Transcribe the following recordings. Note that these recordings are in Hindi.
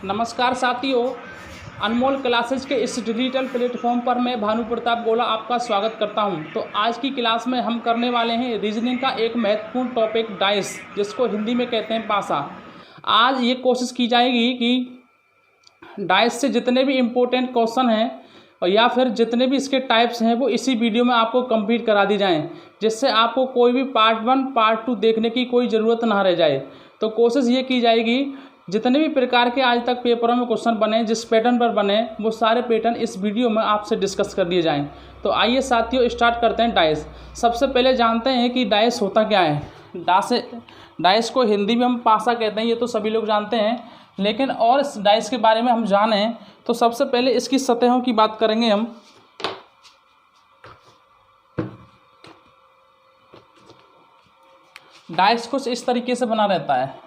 नमस्कार साथियों, अनमोल क्लासेज के इस डिजिटल प्लेटफॉर्म पर मैं भानु प्रताप गोला आपका स्वागत करता हूं। तो आज की क्लास में हम करने वाले हैं रीजनिंग का एक महत्वपूर्ण टॉपिक डाइस, जिसको हिंदी में कहते हैं पासा। आज ये कोशिश की जाएगी कि डाइस से जितने भी इम्पोर्टेंट क्वेश्चन हैं और या फिर जितने भी इसके टाइप्स हैं वो इसी वीडियो में आपको कंप्लीट करा दी जाएँ, जिससे आपको कोई भी पार्ट 1 पार्ट 2 देखने की कोई ज़रूरत ना रह जाए। तो कोशिश ये की जाएगी जितने भी प्रकार के आज तक पेपरों में क्वेश्चन बने, जिस पैटर्न पर बने, वो सारे पैटर्न इस वीडियो में आपसे डिस्कस कर दिए जाएं। तो आइए साथियों स्टार्ट करते हैं डाइस। सबसे पहले जानते हैं कि डाइस होता क्या है। डाइस को हिंदी में हम पासा कहते हैं, ये तो सभी लोग जानते हैं, लेकिन और इस डाइस के बारे में हम जानें तो सबसे पहले इसकी सतहों की बात करेंगे हम। डाइस कुछ इस तरीके से बना रहता है।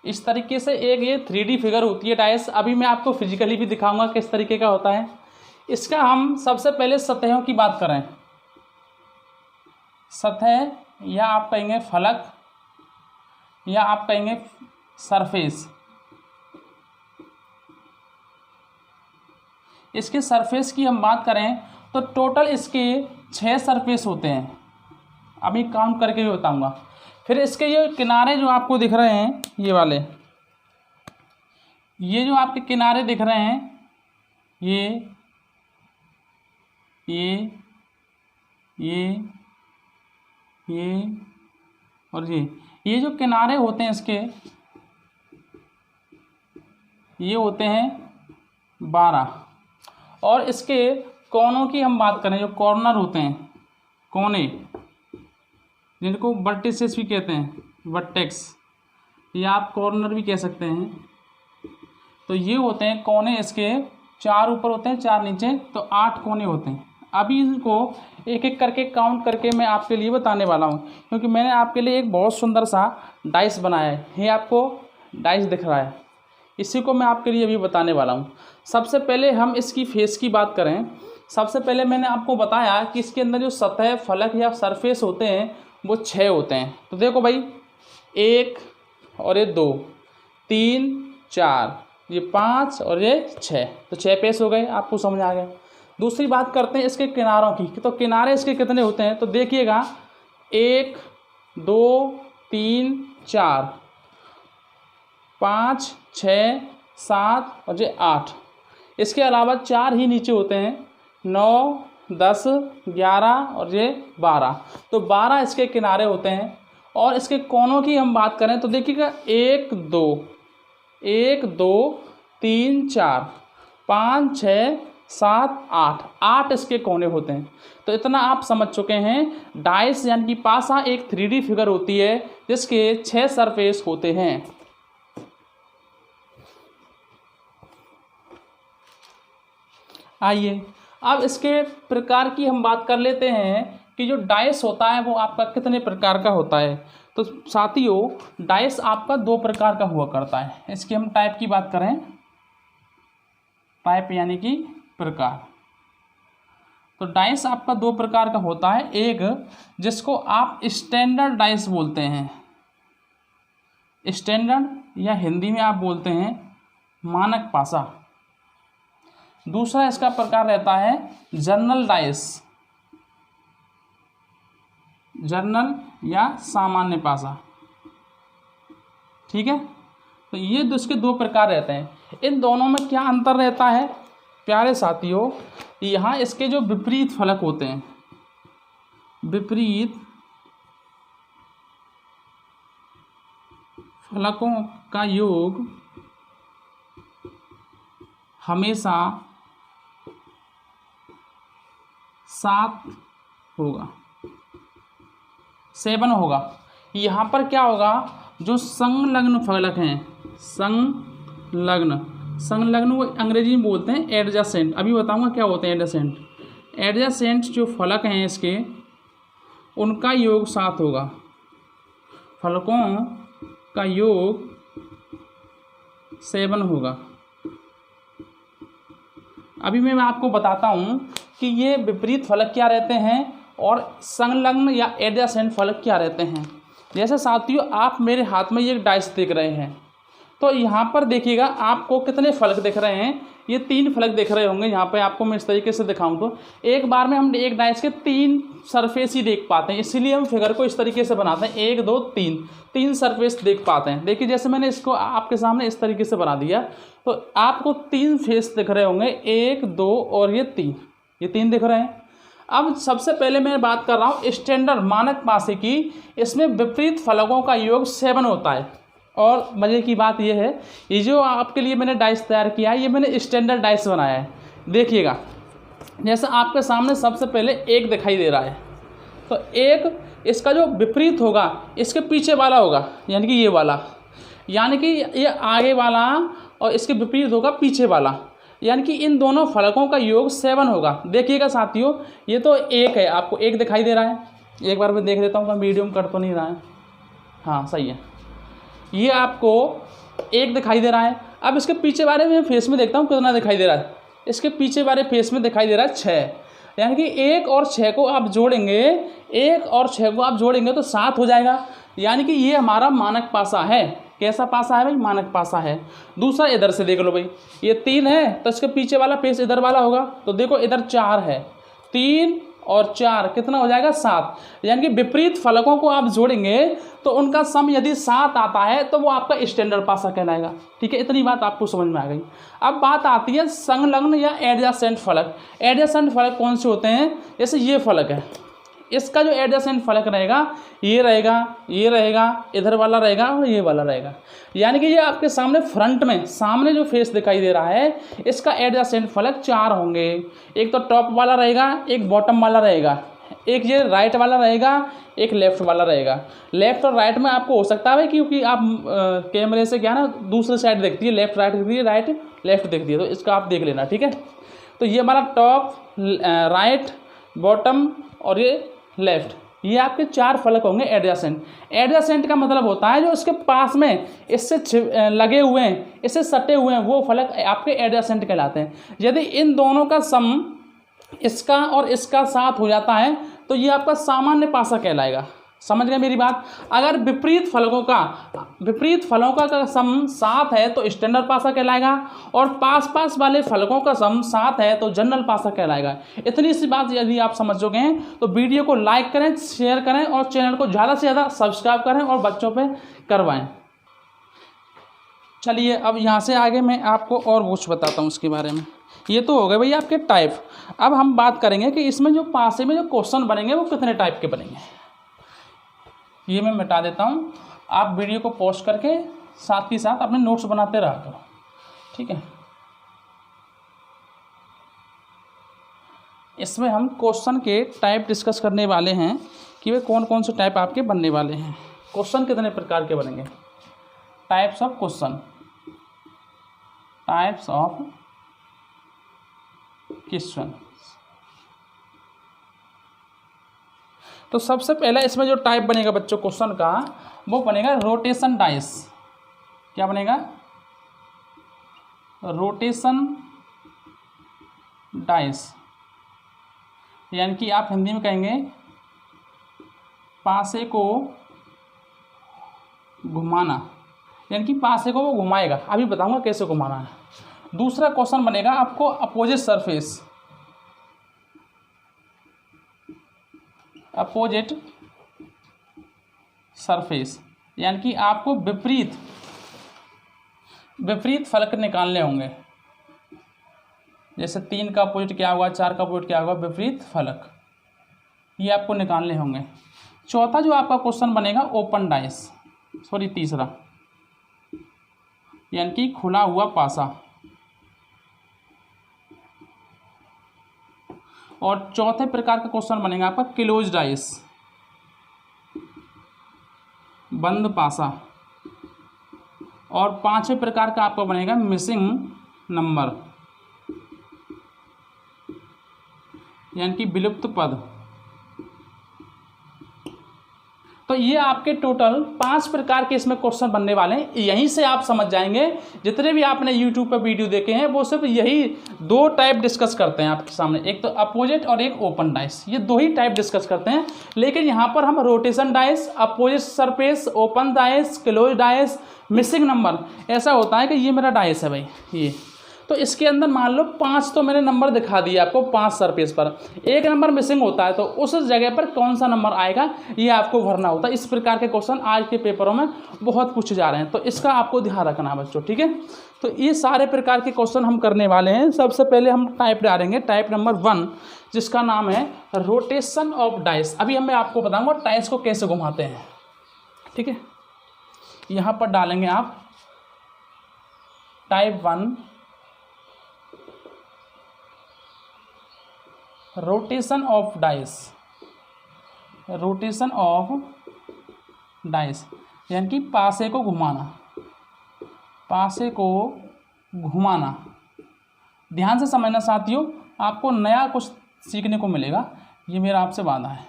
इस तरीके से एक ये 3D फिगर होती है डाइस। अभी मैं आपको फिजिकली भी दिखाऊंगा किस तरीके का होता है। इसका हम सबसे पहले सतहों की बात करें। सतह या आप कहेंगे फलक या आप कहेंगे सरफेस। इसके सरफेस की हम बात करें तो टोटल इसके 6 सरफेस होते हैं। अभी काउंट करके भी बताऊंगा। फिर इसके ये किनारे जो आपको दिख रहे हैं, ये वाले, ये जो आपके किनारे दिख रहे हैं, ये और ये जो किनारे होते हैं इसके, ये होते हैं 12। और इसके कोनों की हम बात करें, जो कॉर्नर होते हैं, कोने, जिनको वर्टिसेस भी कहते हैं, वर्टेक्स, या आप कॉर्नर भी कह सकते हैं, तो ये होते हैं कोने। इसके 4 ऊपर होते हैं, 4 नीचे, तो 8 कोने होते हैं। अभी इनको एक एक करके काउंट करके मैं आपके लिए बताने वाला हूँ, क्योंकि मैंने आपके लिए एक बहुत सुंदर सा डाइस बनाया है। ये आपको डाइस दिख रहा है, इसी को मैं आपके लिए अभी बताने वाला हूँ। सबसे पहले हम इसकी फेस की बात करें। सबसे पहले मैंने आपको बताया कि इसके अंदर जो सतह, फलक या सरफेस होते हैं वो 6 होते हैं। तो देखो भाई, 1 और ये 2, 3, 4, ये 5 और ये 6, तो 6 पेस हो गए। आपको समझ आ गया। दूसरी बात करते हैं इसके किनारों की। तो किनारे इसके कितने होते हैं, तो देखिएगा 1, 2, 3, 4, 5, 6, 7 और ये 8। इसके अलावा 4 ही नीचे होते हैं, 9, 10, 11 और ये 12। तो 12 इसके किनारे होते हैं। और इसके कोनों की हम बात करें तो देखिएगा 1, 2, 3, 4, 5, 6, 7, 8 इसके कोने होते हैं। तो इतना आप समझ चुके हैं। डाइस यानी कि पासा एक 3D फिगर होती है जिसके 6 सरफेस होते हैं। आइए अब इसके प्रकार की हम बात कर लेते हैं कि जो डाइस होता है वो आपका कितने प्रकार का होता है। तो साथियों, डाइस आपका 2 प्रकार का हुआ करता है। इसकी हम टाइप की बात करें, टाइप यानी कि प्रकार, तो डाइस आपका 2 प्रकार का होता है। एक जिसको आप स्टैंडर्ड डाइस बोलते हैं, स्टैंडर्ड, या हिंदी में आप बोलते हैं मानक पासा। दूसरा इसका प्रकार रहता है जनरल डाइस, जनरल या सामान्य पासा। ठीक है, तो ये इसके 2 प्रकार रहते हैं। इन दोनों में क्या अंतर रहता है प्यारे साथियों, यहाँ इसके जो विपरीत फलक होते हैं, विपरीत फलकों का योग हमेशा 7 होगा, 7 होगा। यहाँ पर क्या होगा, जो संलग्न फलक हैं, संलग्न वो अंग्रेजी में बोलते हैं एडजेसेंट। अभी बताऊंगा क्या होते हैं एडजेसेंट। एडजेसेंट जो फलक हैं इसके, उनका योग 7 होगा। फलकों का योग 7 होगा। अभी मैं आपको बताता हूँ कि ये विपरीत फलक क्या रहते हैं और संलग्न या एडजेसेंट फलक क्या रहते हैं। जैसे साथियों आप मेरे हाथ में ये डाइस देख रहे हैं, तो यहाँ पर देखिएगा आपको कितने फलक दिख रहे हैं, ये 3 फलक दिख रहे होंगे। यहाँ पे आपको मैं इस तरीके से दिखाऊं तो एक बार में हम एक डाइस के 3 सरफेस ही देख पाते हैं, इसीलिए हम फिगर को इस तरीके से बनाते हैं, 1 2 3 सरफेस देख पाते हैं। देखिए जैसे मैंने इसको आपके सामने इस तरीके से बना दिया, तो आपको 3 फेस दिख रहे होंगे, 1 2 और ये 3 दिख रहे हैं। अब सबसे पहले मैं बात कर रहा हूँ स्टैंडर्ड मानक पासे की। इसमें विपरीत फलकों का योग 7 होता है। और मज़े की बात यह है, ये जो आपके लिए मैंने डाइस तैयार किया है, ये मैंने स्टैंडर्ड डाइस बनाया है। देखिएगा जैसे आपके सामने सबसे पहले 1 दिखाई दे रहा है, तो 1 इसका जो विपरीत होगा इसके पीछे वाला होगा, यानी कि ये वाला, यानी कि ये आगे वाला, और इसके विपरीत होगा पीछे वाला, यानी कि इन दोनों फलकों का योग 7 होगा। देखिएगा साथियों ये तो 1 है, आपको 1 दिखाई दे रहा है। एक बार मैं देख लेता हूँ, वीडियो में कर तो नहीं रहा है, हाँ सही है, ये आपको 1 दिखाई दे रहा है। अब इसके पीछे वाले में फेस में देखता हूँ कितना दिखाई दे रहा है, इसके पीछे वाले फेस में दिखाई दे रहा है 6, यानी कि 1 और 6 को आप जोड़ेंगे, 1 और 6 को आप जोड़ेंगे तो 7 हो जाएगा। यानी कि ये हमारा मानक पासा है। कैसा पासा है भाई? मानक पासा है। दूसरा इधर से देख लो भाई, ये 3 है तो इसके पीछे वाला फेस इधर वाला होगा, तो देखो इधर 4 है, 3 और 4 कितना हो जाएगा? 7। यानी कि विपरीत फलकों को आप जोड़ेंगे तो उनका सम यदि 7 आता है तो वो आपका स्टैंडर्ड पासा कहलाएगा। ठीक है, इतनी बात आपको समझ में आ गई। अब बात आती है संलग्न या एडजेसेंट फलक। एडजेसेंट फलक कौन से होते हैं? जैसे ये फलक है, इसका जो एडजेसेंट फलक रहेगा ये रहेगा, ये रहेगा, इधर वाला रहेगा और ये वाला रहेगा। यानी कि ये आपके सामने फ्रंट में सामने जो फेस दिखाई दे रहा है इसका एडजेसेंट फलक 4 होंगे। एक तो टॉप वाला रहेगा, एक बॉटम वाला रहेगा, एक ये राइट वाला रहेगा, एक लेफ्ट वाला रहेगा। लेफ्ट और राइट में आपको हो सकता है क्योंकि आप कैमरे से क्या ना दूसरी साइड देखती है, लेफ्ट राइट दिखती है, राइट लेफ्ट दिखती है, तो इसका आप देख लेना। ठीक है, तो ये हमारा टॉप, राइट, बॉटम और ये लेफ्ट, ये आपके 4 फलक होंगे एडजेसेंट। एडजेसेंट का मतलब होता है जो इसके पास में इससे लगे हुए हैं, इससे सटे हुए हैं, वो फलक आपके एडजेसेंट कहलाते हैं। यदि इन दोनों का सम इसका और इसका 7 हो जाता है तो ये आपका सामान्य पासा कहलाएगा। समझ गए मेरी बात? अगर विपरीत फलकों का सम 7 है तो स्टैंडर्ड पासा कहलाएगा, और पास वाले फलकों का सम 7 है तो जनरल पासा कहलाएगा। इतनी सी बात यदि आप समझ चुके हैं तो वीडियो को लाइक करें, शेयर करें और चैनल को ज़्यादा से ज़्यादा सब्सक्राइब करें और बच्चों पे करवाएं। चलिए अब यहाँ से आगे मैं आपको और कुछ बताता हूँ उसके बारे में। ये तो हो गए भैया आपके टाइप। अब हम बात करेंगे कि इसमें जो पासे में जो क्वेश्चन बनेंगे वो कितने टाइप के बनेंगे। ये मैं मिटा देता हूँ, आप वीडियो को पॉज करके साथ ही साथ अपने नोट्स बनाते रहा करो। ठीक है, इसमें हम क्वेश्चन के टाइप डिस्कस करने वाले हैं कि वे कौन कौन से टाइप आपके बनने वाले हैं। क्वेश्चन कितने प्रकार के बनेंगे? Types of question, types of question. तो सबसे पहला इसमें जो टाइप बनेगा बच्चों क्वेश्चन का, वो बनेगा रोटेशन डाइस। क्या बनेगा? रोटेशन डाइस, यानी कि आप हिंदी में कहेंगे पासे को घुमाना, यानी कि पासे को वो घुमाएगा। अभी बताऊंगा कैसे घुमाना है। दूसरा क्वेश्चन बनेगा आपको अपोजिट सरफेस, अपोजिट सरफेस, यानी कि आपको विपरीत फलक निकालने होंगे। जैसे 3 का अपोजिट क्या होगा, 4 का अपोजिट क्या होगा, विपरीत फलक, ये आपको निकालने होंगे। चौथा जो आपका क्वेश्चन बनेगा ओपन डाइस, सॉरी तीसरा, यानी कि खुला हुआ पासा। और चौथे प्रकार का क्वेश्चन बनेगा आपका क्लोज डाइस, बंद पासा। और 5वें प्रकार का आपका बनेगा मिसिंग नंबर, यानी कि विलुप्त पद। तो तो ये आपके टोटल 5 प्रकार के इसमें क्वेश्चन बनने वाले हैं। यहीं से आप समझ जाएंगे, जितने भी आपने यूट्यूब पर वीडियो देखे हैं वो सिर्फ यही 2 टाइप डिस्कस करते हैं आपके सामने, एक तो अपोजिट और एक ओपन डाइस, ये 2 ही टाइप डिस्कस करते हैं। लेकिन यहाँ पर हम rotation dice, opposite surface, open dice, close dice, missing number, ऐसा होता है कि ये मेरा डाइस है भाई ये, तो इसके अंदर मान लो 5 तो मैंने नंबर दिखा दिया आपको 5 सरफेस पर, 1 नंबर मिसिंग होता है, तो उस जगह पर कौन सा नंबर आएगा ये आपको भरना होता है। इस प्रकार के क्वेश्चन आज के पेपरों में बहुत पूछे जा रहे हैं, तो इसका आपको ध्यान रखना है बच्चों, ठीक है। तो ये सारे प्रकार के क्वेश्चन हम करने वाले हैं। सबसे पहले हम टाइप डालेंगे, टाइप नंबर 1, जिसका नाम है रोटेशन ऑफ डाइस। अभी मैं आपको बताऊँगा डाइस को कैसे घुमाते हैं, ठीक है। यहाँ पर डालेंगे आप type 1 rotation of dice, rotation of dice यानी कि पासे को घुमाना, पासे को घुमाना। ध्यान से समझना साथियों, आपको नया कुछ सीखने को मिलेगा, ये मेरा आपसे वादा है।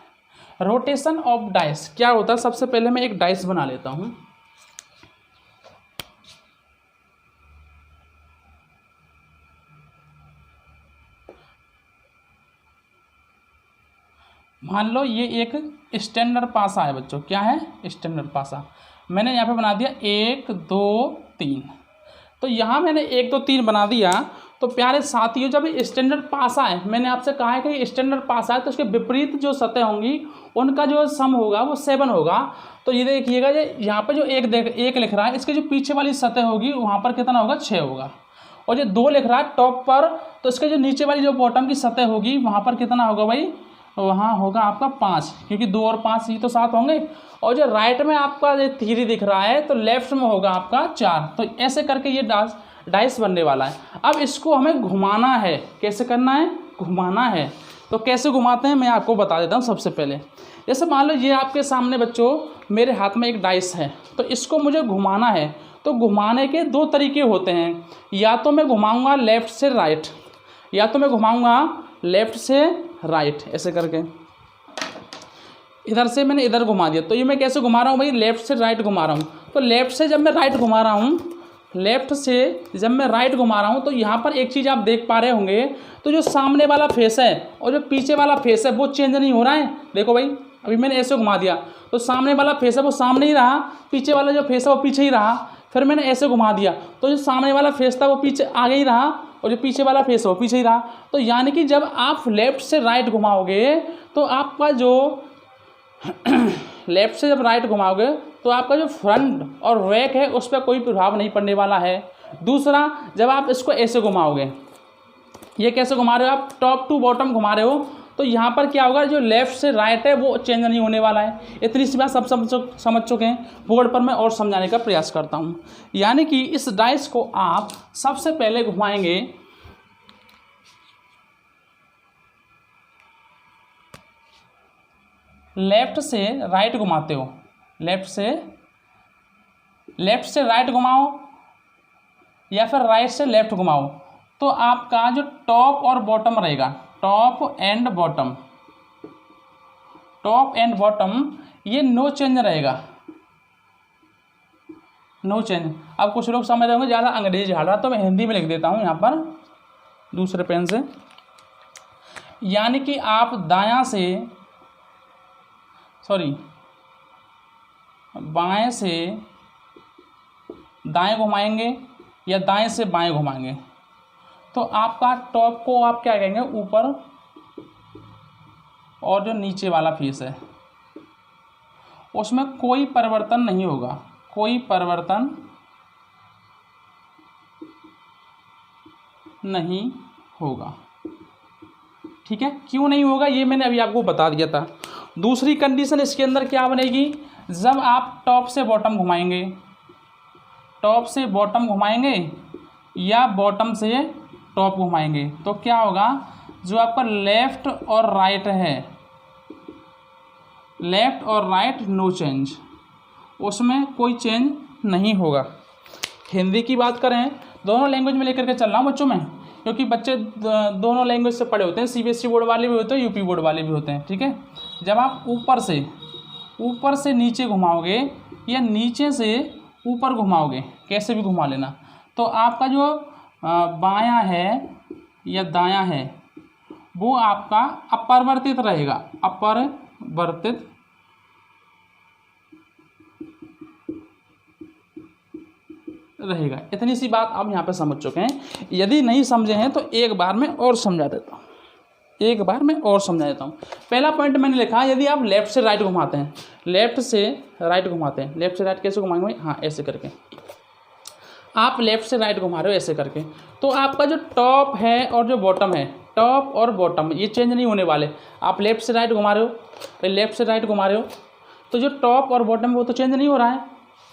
रोटेशन ऑफ डाइस क्या होता है, सबसे पहले मैं एक डाइस बना लेता हूँ। मान लो ये एक स्टैंडर्ड पासा है बच्चों, क्या है स्टैंडर्ड पासा। मैंने यहाँ पे बना दिया 1 2 3, तो यहाँ मैंने 1 2 3 बना दिया। तो प्यारे साथियों, जब स्टैंडर्ड पासा है, मैंने आपसे कहा है कि स्टैंडर्ड पासा है तो उसके विपरीत जो सतह होंगी उनका जो सम होगा वो 7 होगा। तो ये देखिएगा, ये यहाँ पे जो 1 लिख रहा है, इसके जो पीछे वाली सतह होगी वहाँ पर कितना होगा 6 होगा। और जो 2 लिख रहा है टॉप पर, तो इसके जो नीचे वाली जो बॉटम की सतह होगी वहाँ पर कितना होगा भाई, वहाँ होगा आपका 5, क्योंकि 2 और 5 ये तो 7 होंगे। और जो राइट में आपका ये 3 दिख रहा है तो लेफ्ट में होगा आपका 4। तो ऐसे करके ये डाइस बनने वाला है। अब इसको हमें घुमाना है, कैसे करना है, घुमाना है। तो कैसे घुमाते हैं मैं आपको बता देता हूँ। सबसे पहले जैसे मान लो ये आपके सामने बच्चों मेरे हाथ में एक डाइस है, तो इसको मुझे घुमाना है। तो घुमाने के 2 तरीके होते हैं, या तो मैं घुमाऊँगा लेफ़्ट से राइट, या तो मैं घुमाऊँगा लेफ़्ट से राइट, ऐसे करके। इधर से मैंने इधर घुमा दिया, तो ये मैं कैसे घुमा रहा हूँ भाई, लेफ़्ट से राइट घुमा रहा हूँ। तो लेफ़्ट से जब मैं राइट घुमा रहा हूँ, लेफ़्ट से जब मैं राइट घुमा रहा हूँ, तो यहाँ पर एक चीज़ आप देख पा रहे होंगे, तो जो सामने वाला फेस है और जो पीछे वाला फेस है वो चेंज नहीं हो रहा है। देखो भाई, अभी मैंने ऐसे घुमा दिया तो सामने वाला फेस है वो सामने ही रहा, पीछे वाला जो फेस है वो पीछे ही रहा। फिर मैंने ऐसे घुमा दिया तो जो सामने वाला फेस था वो पीछे आगे ही रहा, और जो पीछे वाला फेस है वो पीछे ही रहा। तो यानी कि जब आप लेफ़्ट से राइट घुमाओगे तो आपका जो लेफ़्ट से जब राइट घुमाओगे तो आपका जो फ्रंट और बैक है उस पर कोई प्रभाव नहीं पड़ने वाला है। दूसरा, जब आप इसको ऐसे घुमाओगे, ये कैसे घुमा रहे हो आप, टॉप टू बॉटम घुमा रहे हो, तो यहाँ पर क्या होगा, जो लेफ़्ट से राइट है वो चेंज नहीं होने वाला है। इतनी सी बात सब समझ चुके हैं। बोर्ड पर मैं और समझाने का प्रयास करता हूँ। यानी कि इस डाइस को आप सबसे पहले घुमाएंगे लेफ़्ट से राइट घुमाते हो, लेफ़्ट से राइट घुमाओ या फिर राइट से लेफ़्ट घुमाओ, तो आपका जो टॉप और बॉटम रहेगा, टॉप एंड बॉटम ये नो चेंज रहेगा, नो चेंज। अब कुछ लोग समझ रहे होंगे ज़्यादा अंग्रेजी हाल रहा, तो मैं हिंदी में लिख देता हूँ यहाँ पर दूसरे पेन से। यानी कि आप बाएं से दाएं घुमाएंगे या दाएं से बाएं घुमाएंगे, तो आपका टॉप को आप क्या कहेंगे, ऊपर, और जो नीचे वाला फेस है उसमें कोई परिवर्तन नहीं होगा, कोई परिवर्तन नहीं होगा। ठीक है, क्यों नहीं होगा ये मैंने अभी आपको बता दिया था। दूसरी कंडीशन इसके अंदर क्या बनेगी, जब आप टॉप से बॉटम घुमाएंगे, टॉप से बॉटम घुमाएंगे या बॉटम से टॉप घुमाएंगे, तो क्या होगा, जो आपका लेफ़्ट और राइट है, लेफ़्ट और राइट नो चेंज, उसमें कोई चेंज नहीं होगा। हिंदी की बात करें, दोनों लैंग्वेज में लेकर के चल रहा हूँ बच्चों में, क्योंकि बच्चे दोनों लैंग्वेज से पढ़े होते हैं, सीबीएसई बोर्ड वाले भी होते हैं, यूपी बोर्ड वाले भी होते हैं। ठीक है, जब आप ऊपर से ऊपर से नीचे घुमाओगे या नीचे से ऊपर घुमाओगे, कैसे भी घुमा लेना, तो आपका जो बायां है या दायां है वो आपका अपरिवर्तित रहेगा, अपरिवर्तित रहेगा। इतनी सी बात आप यहाँ पे समझ चुके हैं। यदि नहीं समझे हैं तो एक बार मैं और समझा देता हूँ, पहला पॉइंट मैंने लिखा, यदि आप लेफ्ट से राइट घुमाते हैं, लेफ्ट से राइट कैसे घुमाएंगे भाई, हाँ ऐसे करके, आप लेफ्ट से राइट घुमा रहे हो ऐसे करके, तो आपका जो टॉप है और जो बॉटम है, टॉप और बॉटम ये चेंज नहीं होने वाले। आप लेफ्ट से राइट घुमा रहे हो, तो जो टॉप और बॉटम वो तो चेंज नहीं हो रहा है,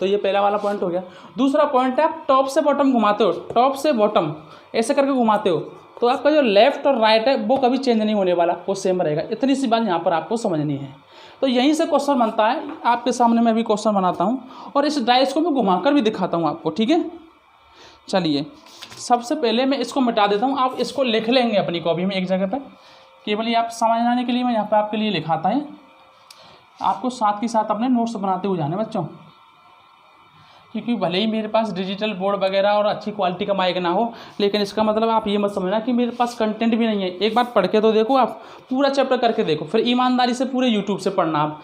तो ये पहला वाला पॉइंट हो गया। दूसरा पॉइंट है, आप टॉप से बॉटम घुमाते हो, टॉप से बॉटम ऐसे करके घुमाते हो, तो आपका जो लेफ्ट और राइट है वो कभी चेंज नहीं होने वाला, वो सेम रहेगा। इतनी सी बात यहाँ पर आपको समझनी है। तो यहीं से क्वेश्चन बनता है, आपके सामने मैं भी क्वेश्चन बनाता हूँ और इस डाइस को मैं घुमाकर भी दिखाता हूँ आपको, ठीक है। चलिए सबसे पहले मैं इसको मिटा देता हूँ, आप इसको लिख लेंगे अपनी कॉपी में एक जगह पर, केवल ये आप समझ आने के लिए मैं यहाँ पर आपके लिए लिखाता है, आपको साथ ही साथ अपने नोट्स बनाते हुए जाने बच्चों, क्योंकि भले ही मेरे पास डिजिटल बोर्ड वगैरह और अच्छी क्वालिटी का माइक ना हो, लेकिन इसका मतलब आप ये मत समझना कि मेरे पास कंटेंट भी नहीं है। एक बार पढ़ के तो देखो, आप पूरा चैप्टर करके देखो, फिर ईमानदारी से पूरे यूट्यूब से पढ़ना, आप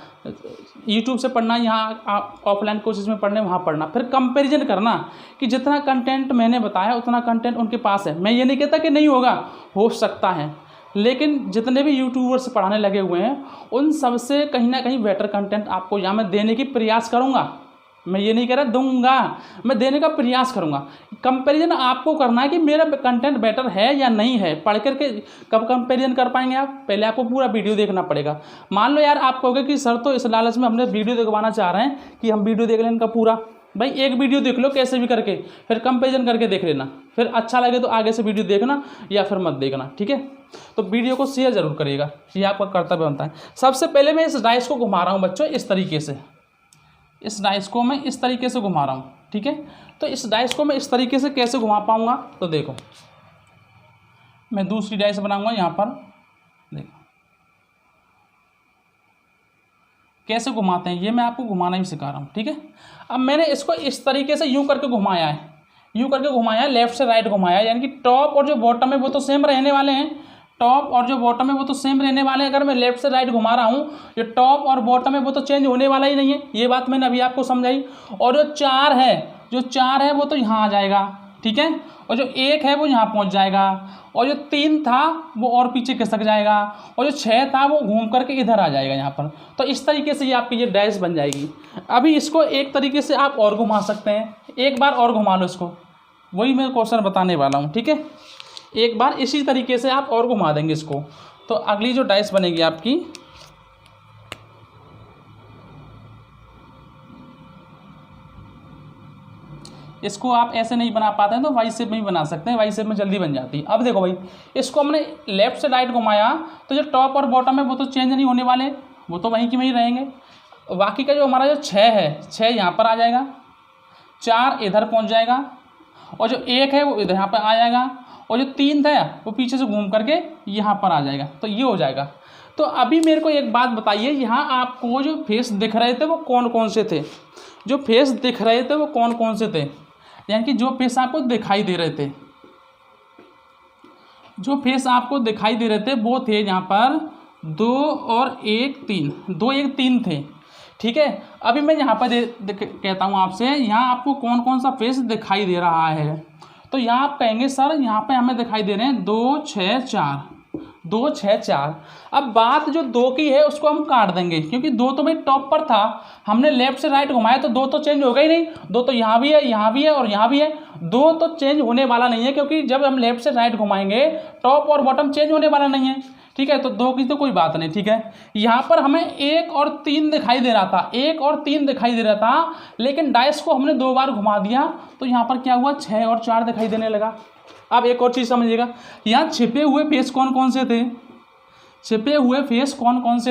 यूट्यूब से पढ़ना, यहाँ आप ऑफलाइन कोर्सेज में पढ़ने वहाँ पढ़ना, फिर कंपैरिजन करना कि जितना कंटेंट मैंने बताया उतना कंटेंट उनके पास है। मैं ये नहीं कहता कि नहीं होगा, हो सकता है, लेकिन जितने भी यूट्यूबर्स पढ़ाने लगे हुए हैं उन सबसे कहीं ना कहीं बेटर कंटेंट आपको यहाँ मैं देने की प्रयास करूँगा। मैं ये नहीं कह रहा दूंगा, मैं देने का प्रयास करूंगा। कंपैरिजन आपको करना है कि मेरा कंटेंट बेटर है या नहीं है। पढ़ करके कब कंपैरिजन कर पाएंगे आप, पहले आपको पूरा वीडियो देखना पड़ेगा। मान लो यार आप कहोगे कि सर तो इस लालच में हमने वीडियो दिखवाना चाह रहे हैं कि हम वीडियो देख लें इनका पूरा, भाई एक वीडियो देख लो कैसे भी करके, फिर कंपैरिजन करके देख लेना, फिर अच्छा लगे तो आगे से वीडियो देखना या फिर मत देखना, ठीक है। तो वीडियो को शेयर जरूर करिएगा, ये आपका कर्तव्य बनता है। सबसे पहले मैं इस डाइस को घुमा रहा हूँ बच्चों, इस तरीके से, इस डाइस को मैं इस तरीके से घुमा रहा हूँ, ठीक है। तो इस डाइस को मैं इस तरीके से कैसे घुमा पाऊँगा, तो देखो मैं दूसरी डाइस बनाऊँगा यहाँ पर, देखो कैसे घुमाते हैं, ये मैं आपको घुमाना ही सिखा रहा हूँ, ठीक है। अब मैंने इसको इस तरीके से यूँ करके घुमाया है, लेफ्ट से राइट घुमाया है, यानी कि टॉप और जो बॉटम है वो तो सेम रहने वाले हैं, अगर मैं लेफ्ट से राइट घुमा रहा हूँ, जो टॉप और बॉटम है वो तो चेंज होने वाला ही नहीं है, ये बात मैंने अभी आपको समझाई। और जो चार है वो तो यहाँ आ जाएगा, ठीक है, और जो एक है वो यहाँ पहुँच जाएगा, और जो 3 था वो और पीछे खिसक जाएगा, और जो 6 था वो घूम करके इधर आ जाएगा यहाँ पर। तो इस तरीके से ये आपकी ये डैश बन जाएगी। अभी इसको एक तरीके से आप और घुमा सकते हैं, एक बार और घुमा लो इसको, वही मैं क्वेश्चन बताने वाला हूँ, ठीक है। एक बार इसी तरीके से आप और घुमा देंगे इसको, तो अगली जो डाइस बनेगी आपकी, इसको आप ऐसे नहीं बना पाते हैं तो वाई शेप में ही बना सकते हैं, वाई शेप में जल्दी बन जाती है। अब देखो भाई, इसको हमने लेफ्ट से राइट घुमाया, तो जो टॉप और बॉटम है वो तो चेंज नहीं होने वाले, वो तो वहीं की वहीं रहेंगे। बाकी का जो हमारा जो 6 है, 6 यहाँ पर आ जाएगा, 4 इधर पहुँच जाएगा, और जो 1 है वो इधर यहाँ पर आ जाएगा, और जो 3 था वो पीछे से घूम करके यहाँ पर आ जाएगा। तो ये हो जाएगा। तो अभी मेरे को एक बात बताइए, यहाँ आपको जो फेस दिख रहे थे वो कौन कौन से थे, यानी कि जो फेस आपको दिखाई दे रहे थे, वो थे यहाँ पर 2 और 1 3, 2 1 3 थे, ठीक है। अभी मैं यहाँ पर कहता हूँ आपसे, यहाँ आपको कौन कौन सा फेस दिखाई दे रहा है, तो यहाँ आप कहेंगे सर यहाँ पे हमें दिखाई दे रहे हैं 2 6 4। अब बात जो 2 की है उसको हम काट देंगे, क्योंकि 2 तो भाई टॉप पर था, हमने लेफ्ट से राइट घुमाया तो 2 तो चेंज होगा ही नहीं, 2 तो यहाँ भी है और यहाँ भी है, 2 तो चेंज होने वाला नहीं है, क्योंकि जब हम लेफ्ट से राइट घुमाएंगे टॉप और बॉटम चेंज होने वाला नहीं है, ठीक है। तो 2 की तो कोई बात नहीं, ठीक है। यहाँ पर हमें 1 और 3 दिखाई दे रहा था, लेकिन डाइस को हमने 2 बार घुमा दिया, तो यहाँ पर क्या हुआ, 6 और 4 दिखाई देने लगा। अब एक और चीज़ समझिएगा, यहाँ छिपे हुए फेस कौन कौन से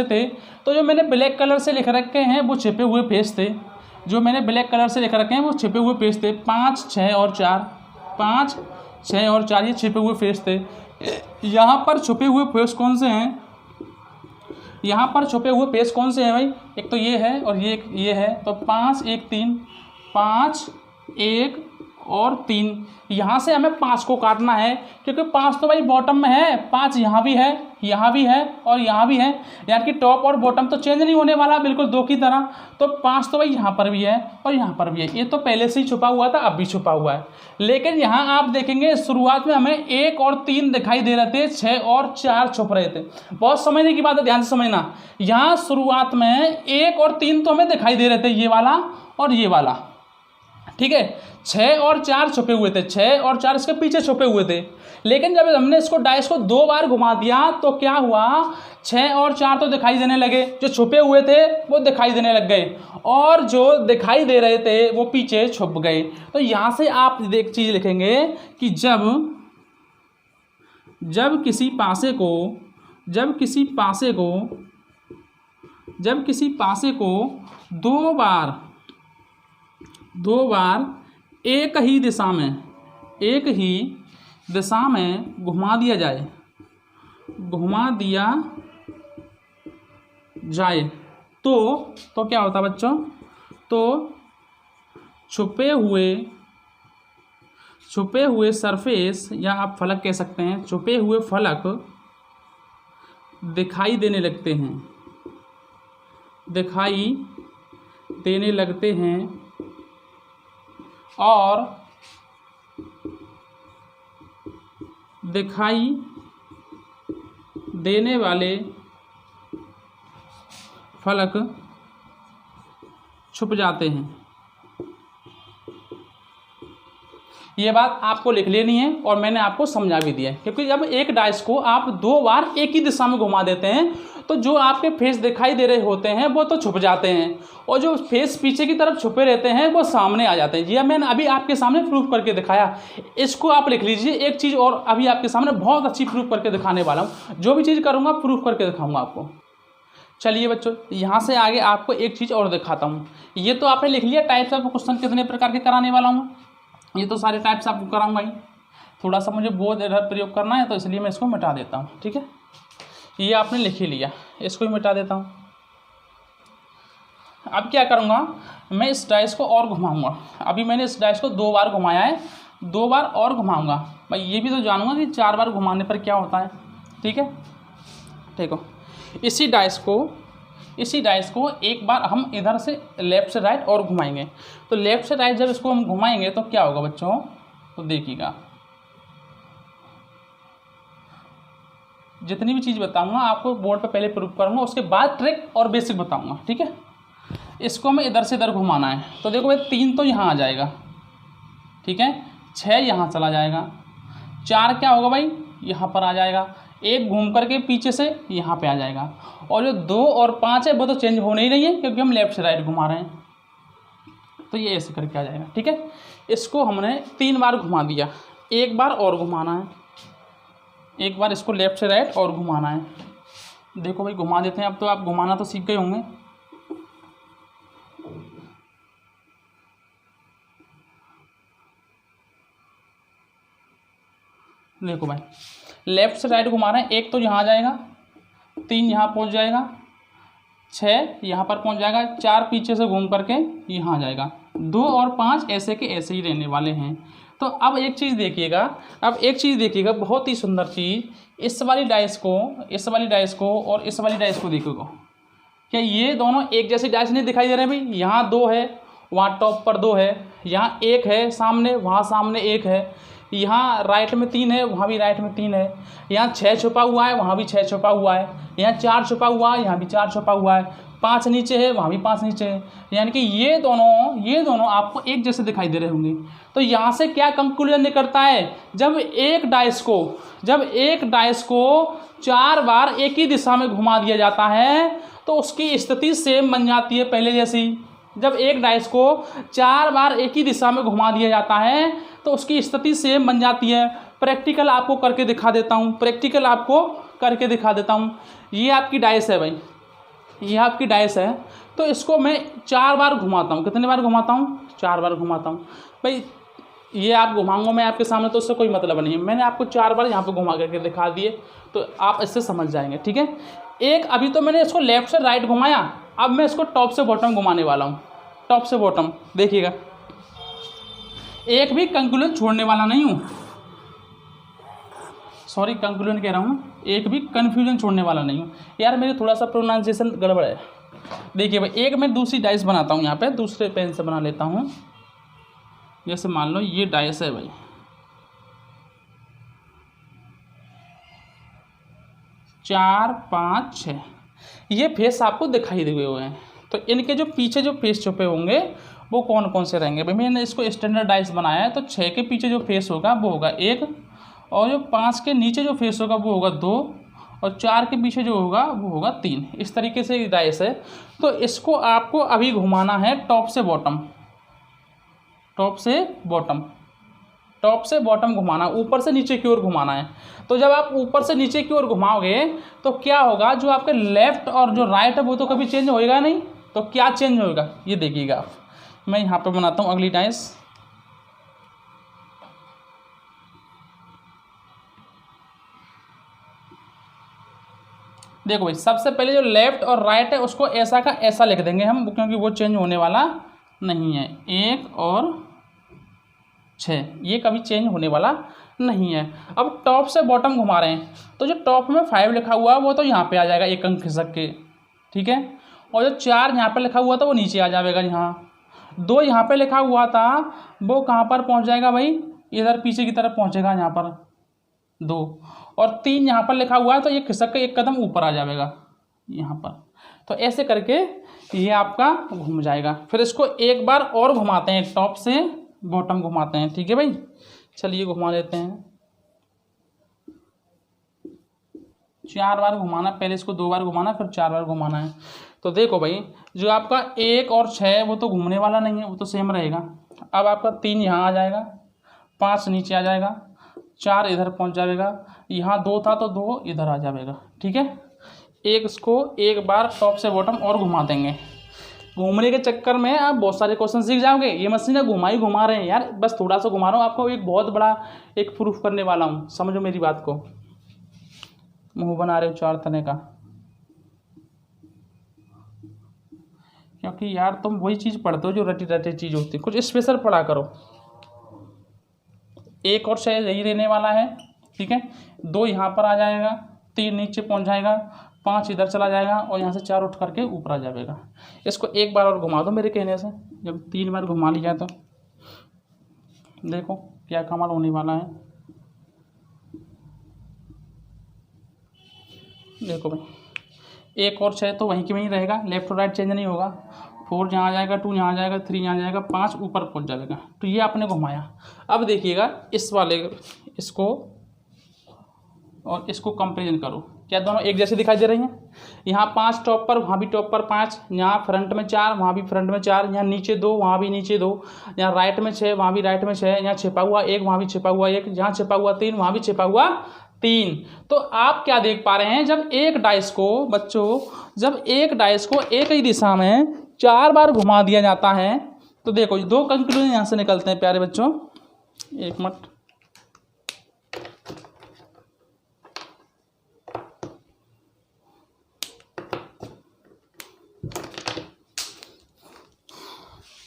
थे, तो जो मैंने ब्लैक कलर से लिख रखे हैं वो छिपे हुए फेस थे, 5 6 और 4, ये छिपे हुए फेस थे। यहाँ पर छुपे हुए फेस कौन से हैं, यहाँ पर छुपे हुए पेज कौन से हैं भाई, एक तो ये है और ये है, तो 5 1 3, 5 1 और 3, यहाँ से हमें 5 को काटना है क्योंकि 5 तो भाई बॉटम में है, 5 यहाँ भी है, यहाँ भी है और यहाँ भी है, यानी कि टॉप और बॉटम तो चेंज नहीं होने वाला, बिल्कुल 2 की तरह। तो 5 तो भाई यहाँ पर भी है और यहाँ पर भी है, ये तो पहले से ही छुपा हुआ था, अब भी छुपा हुआ है। लेकिन यहाँ आप देखेंगे शुरुआत में हमें 1 और 3 दिखाई दे रहे थे, 6 और 4 छुप रहे थे। बहुत समझने की बात है, ध्यान से समझना। यहाँ शुरुआत में 1 और 3 तो हमें दिखाई दे रहे थे, ये वाला और ये वाला, ठीक है। 6 और 4 छुपे हुए थे, 6 और 4 इसके पीछे छुपे हुए थे। लेकिन जब हमने इसको डाइस को 2 बार घुमा दिया तो क्या हुआ, 6 और 4 तो दिखाई देने लगे, जो छुपे हुए थे वो दिखाई देने लग गए और जो दिखाई दे रहे थे वो पीछे छुप गए। तो यहाँ से आप एक चीज़ लिखेंगे कि जब किसी पासे को 2 बार एक ही दिशा में घुमा दिया जाए तो क्या होता है बच्चों, तो छुपे हुए सरफेस या आप फलक कह सकते हैं, छुपे हुए फलक दिखाई देने लगते हैं और दिखाई देने वाले फलक छुप जाते हैं। ये बात आपको लिख लेनी है और मैंने आपको समझा भी दिया है, क्योंकि जब एक डाइस को आप 2 बार एक ही दिशा में घुमा देते हैं तो जो आपके फेस दिखाई दे रहे होते हैं वो तो छुप जाते हैं और जो फेस पीछे की तरफ छुपे रहते हैं वो सामने आ जाते हैं। जी मैंने अभी आपके सामने प्रूफ करके दिखाया, इसको आप लिख लीजिए। एक चीज़ और अभी आपके सामने बहुत अच्छी प्रूफ करके दिखाने वाला हूँ, जो भी चीज़ करूँगा प्रूफ करके दिखाऊँगा आपको। चलिए बच्चों, यहाँ से आगे आपको एक चीज़ और दिखाता हूँ। ये तो आपने लिख लिया टाइप्स ऑफ क्वेश्चन कितने प्रकार के कराने वाला हूँ, ये तो सारे टाइप्स आपको कराऊंगा ही। थोड़ा सा मुझे बोध इधर प्रयोग करना है तो इसलिए मैं इसको मिटा देता हूँ, ठीक है। ये आपने लिख ही लिया, इसको ही मिटा देता हूँ। अब क्या करूँगा, मैं इस डाइस को और घुमाऊँगा। अभी मैंने इस डाइस को 2 बार घुमाया है, 2 बार और घुमाऊँगा। मैं ये भी तो जानूँगा कि 4 बार घुमाने पर क्या होता है, ठीक है। देखो, इसी डाइस को एक बार हम इधर से लेफ़्ट से राइट और घुमाएंगे। तो लेफ़्ट से राइट जब इसको हम घुमाएंगे तो क्या होगा बच्चों, तो देखिएगा जितनी भी चीज़ बताऊंगा आपको बोर्ड पे पहले प्रूफ करूंगा, उसके बाद ट्रिक और बेसिक बताऊंगा, ठीक है। इसको मैं इधर से इधर घुमाना है तो देखो भाई 3 तो यहाँ आ जाएगा, ठीक है। 6 यहाँ चला जाएगा, 4 क्या होगा भाई यहाँ पर आ जाएगा, 1 घूम करके पीछे से यहाँ पे आ जाएगा और जो 2 और 5 है वो तो चेंज होने ही नहीं है क्योंकि हम लेफ़्ट से राइट घुमा रहे हैं, तो ये ऐसे करके आ जाएगा, ठीक है। इसको हमने 3 बार घुमा दिया, 1 बार और घुमाना है, 1 बार इसको लेफ़्ट से राइट और घुमाना है। देखो भाई घुमा देते हैं, अब तो आप घुमाना तो सीख गए होंगे। देखो भाई लेफ़्ट से राइट घुमा रहे हैं, 1 तो यहाँ आ जाएगा, 3 यहाँ पहुँच जाएगा, 6 यहाँ पर पहुँच जाएगा, 4 पीछे से घूम करके यहाँ आ जाएगा, 2 और 5 ऐसे के ऐसे ही रहने वाले हैं। तो अब एक चीज़ देखिएगा, बहुत ही सुंदर चीज़, इस वाली डाइस को और इस वाली डाइस को देखोगे, क्या ये दोनों एक जैसी डाइस नहीं दिखाई दे रहे हैं भाई। यहाँ 2 है, वहाँ टॉप पर 2 है, यहाँ 1 है सामने, वहाँ सामने 1 है, यहाँ राइट में 3 है, वहाँ भी राइट में 3 है, यहाँ 6 छुपा हुआ है, वहाँ भी 6 छुपा हुआ है, यहाँ 4 छुपा हुआ है, यहाँ भी 4 छुपा हुआ है, 5 नीचे है, वहाँ भी 5 नीचे है, यानी कि ये दोनों आपको एक जैसे दिखाई दे रहे होंगे। तो यहाँ से क्या कंक्लूजन निकलता है, जब एक डाइस को 4 बार एक ही दिशा में घुमा दिया जाता है तो उसकी स्थिति सेम बन जाती है पहले जैसी। जब एक डाइस को 4 बार एक ही दिशा में घुमा दिया जाता है तो उसकी स्थिति सेम बन जाती है। प्रैक्टिकल आपको करके दिखा देता हूँ, ये आपकी डाइस है भाई, ये आपकी डाइस है। तो इसको मैं 4 बार घुमाता हूँ, कितने बार घुमाता हूँ, 4 बार घुमाता हूँ भाई। ये आप घुमाऊंगा मैं आपके सामने तो उससे कोई मतलब नहीं है, मैंने आपको 4 बार यहाँ पे घुमा करके दिखा दिए तो आप इससे समझ जाएंगे, ठीक है। एक अभी तो मैंने इसको लेफ्ट से राइट घुमाया, अब मैं इसको टॉप से बॉटम घुमाने वाला हूँ। टॉप से बॉटम देखिएगा, एक भी कंक्लूजन छोड़ने वाला नहीं हूँ, सॉरी कंक्लूजन कह रहा हूँ, एक भी कन्फ्यूजन छोड़ने वाला नहीं हूँ। यार मेरे थोड़ा सा प्रोनाउंसिएशन गड़बड़ है। देखिए भाई, एक मैं दूसरी डाइस बनाता हूँ, यहाँ पे दूसरे पेन से बना लेता हूँ। जैसे मान लो ये डाइस है भाई, 4 5 6, ये फेस आपको दिखाई दिए हुए हैं। तो इनके जो पीछे जो फेस छुपे होंगे वो कौन कौन से रहेंगे भाई। मैंने इसको स्टैंडर्ड डाइस बनाया है, तो 6 के पीछे जो फेस होगा वो होगा 1, और जो 5 के नीचे जो फेस होगा वो होगा 2, और 4 के पीछे जो होगा वो होगा 3। इस तरीके से डाइस है। तो इसको आपको अभी घुमाना है टॉप से बॉटम, टॉप से बॉटम, टॉप से बॉटम घुमाना, ऊपर से नीचे की ओर घुमाना है। तो जब आप ऊपर से नीचे की ओर घुमाओगे तो क्या होगा, जो आपके लेफ्ट और जो राइट है वो तो कभी चेंज होएगा नहीं। तो क्या चेंज होएगा ये देखिएगा आप। मैं यहाँ पे बनाता हूँ अगली डाइस। देखो भाई, सबसे पहले जो लेफ्ट और राइट है उसको ऐसा का ऐसा लिख देंगे हम, क्योंकि वो चेंज होने वाला नहीं है। 1 और 6 ये कभी चेंज होने वाला नहीं है। अब टॉप से बॉटम घुमा रहे हैं, तो जो टॉप में 5 लिखा हुआ है वो तो यहाँ पे आ जाएगा 1 अंक खिसक के, ठीक है। और जो 4 यहाँ पे लिखा हुआ था वो नीचे आ जाएगा। यहाँ 2 यहाँ पे लिखा हुआ था वो कहाँ पर पहुँच जाएगा भाई, इधर पीछे की तरफ पहुँचेगा यहाँ पर 2, और 3 यहाँ पर लिखा हुआ है तो ये खिसक के 1 कदम ऊपर आ जाएगा यहाँ पर। तो ऐसे करके ये आपका घूम जाएगा। फिर इसको एक बार और घुमाते हैं, टॉप से बॉटम घुमाते हैं, ठीक है भाई। चलिए घुमा लेते हैं। 4 बार घुमाना, पहले इसको 2 बार घुमाना फिर 4 बार घुमाना है। तो देखो भाई, जो आपका 1 और 6 वो तो घूमने वाला नहीं है, वो तो सेम रहेगा। अब आपका 3 यहाँ आ जाएगा, 5 नीचे आ जाएगा, 4 इधर पहुँच जाएगा, यहाँ 2 था तो 2 इधर आ जाएगा, ठीक है। एक इसको एक बार टॉप से बॉटम और घुमा देंगे। घूमने के चक्कर में आप बहुत सारे क्वेश्चन सीख जाओगे। ये मशीन घुमा रहे हैं यार, बस थोड़ा सा घुमा रहा हूँ आपको, एक बहुत बड़ा एक प्रूफ करने वाला हूँ, समझो मेरी बात को। मुंह बना रहे हो 4 तने का, क्योंकि यार तुम वही चीज़ पढ़ते हो जो रटी रटी चीज़ होती है, कुछ स्पेशल पढ़ा करो। 1 और 6 यही रहने वाला है, ठीक है। 2 यहाँ पर आ जाएगा, 3 नीचे पहुँच जाएगा, 5 इधर चला जाएगा, और यहाँ से 4 उठ करके ऊपर आ जाएगा। इसको एक बार और घुमा दो मेरे कहने से, जब 3 बार घुमा लिया तो देखो क्या कमाल होने वाला है। देखो भाई, 1 और 6 तो वहीं के वहीं रहेगा, लेफ्ट और राइट चेंज नहीं होगा। 4 यहाँ आ जाएगा, 2 यहाँ आ जाएगा, 3 यहाँ आ जाएगा, 5 ऊपर पहुँच जाएगा। तो ये आपने घुमाया। अब देखिएगा इस वाले इसको और इसको कंपेरिजन करो, क्या दोनों एक जैसे दिखाई दे रही हैं। यहाँ 5 टॉप पर, वहाँ भी टॉप पर 5, यहाँ फ्रंट में 4, वहाँ भी फ्रंट में 4, यहाँ नीचे 2, वहाँ भी नीचे 2, यहाँ राइट में 6, वहाँ भी राइट में 6, यहाँ छिपा हुआ 1, वहाँ भी छिपा हुआ 1, यहाँ छिपा हुआ 3, वहाँ भी छिपा हुआ 3। तो आप क्या देख पा रहे हैं, जब एक डाइस को बच्चों, जब एक डाइस को एक ही दिशा में 4 बार घुमा दिया जाता है, तो देखो 2 कंक्लूजन यहाँ से निकलते हैं प्यारे बच्चों। एक मिनट,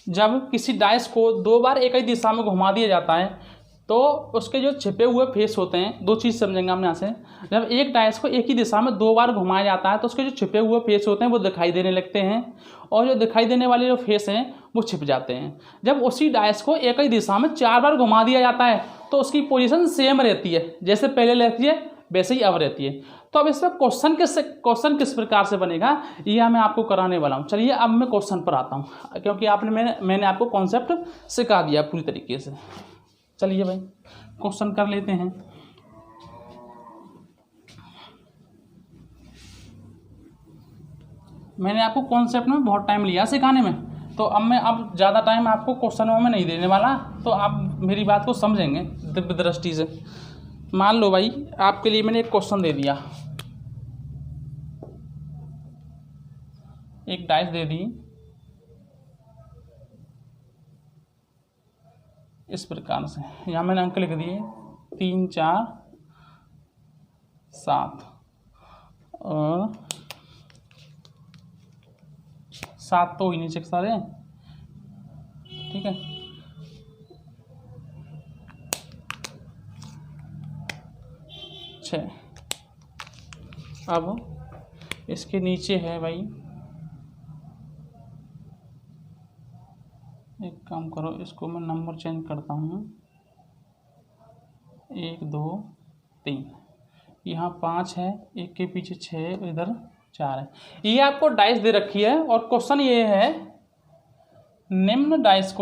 जब किसी डाइस को 2 बार एक ही दिशा में घुमा दिया जाता है तो उसके जो छिपे हुए फेस होते हैं, 2 चीज़ समझेंगे हम यहाँ से। जब एक डाइस को एक ही दिशा में 2 बार घुमाया जाता है तो उसके जो छिपे हुए फेस होते हैं वो दिखाई देने लगते हैं, और जो दिखाई देने वाले जो फेस हैं वो छिप जाते हैं। जब उसी डाइस को एक ही दिशा में 4 बार घुमा दिया जाता है तो उसकी पोजीशन सेम रहती है, जैसे पहले रहती है वैसे ही अब रहती है। तो अब इसमें क्वेश्चन किस प्रकार से बनेगा यह मैं आपको कराने वाला हूँ। चलिए अब मैं क्वेश्चन पर आता हूँ, क्योंकि मैंने आपको कॉन्सेप्ट सिखा दिया पूरी तरीके से। चलिए भाई क्वेश्चन कर लेते हैं। मैंने आपको कॉन्सेप्ट में बहुत टाइम लिया सिखाने में, तो अब ज़्यादा टाइम आपको क्वेश्चनों में नहीं देने वाला, तो आप मेरी बात को समझेंगे दिव्य दृष्टि से। मान लो भाई आपके लिए मैंने एक क्वेश्चन दे दिया, एक डाइस दे दी, इस प्रकार से। यहाँ मैंने अंक लिख दिए 3 4 7 और 7 तो ही नीचे सारे, ठीक है। छः। अब इसके नीचे है भाई, एक काम करो, इसको मैं नंबर चेंज करता हूँ, 1 2 3, यहाँ 5 है, एक के पीछे 6, इधर 4 है। ये आपको डाइस दे रखी है और क्वेश्चन ये है, निम्न डाइस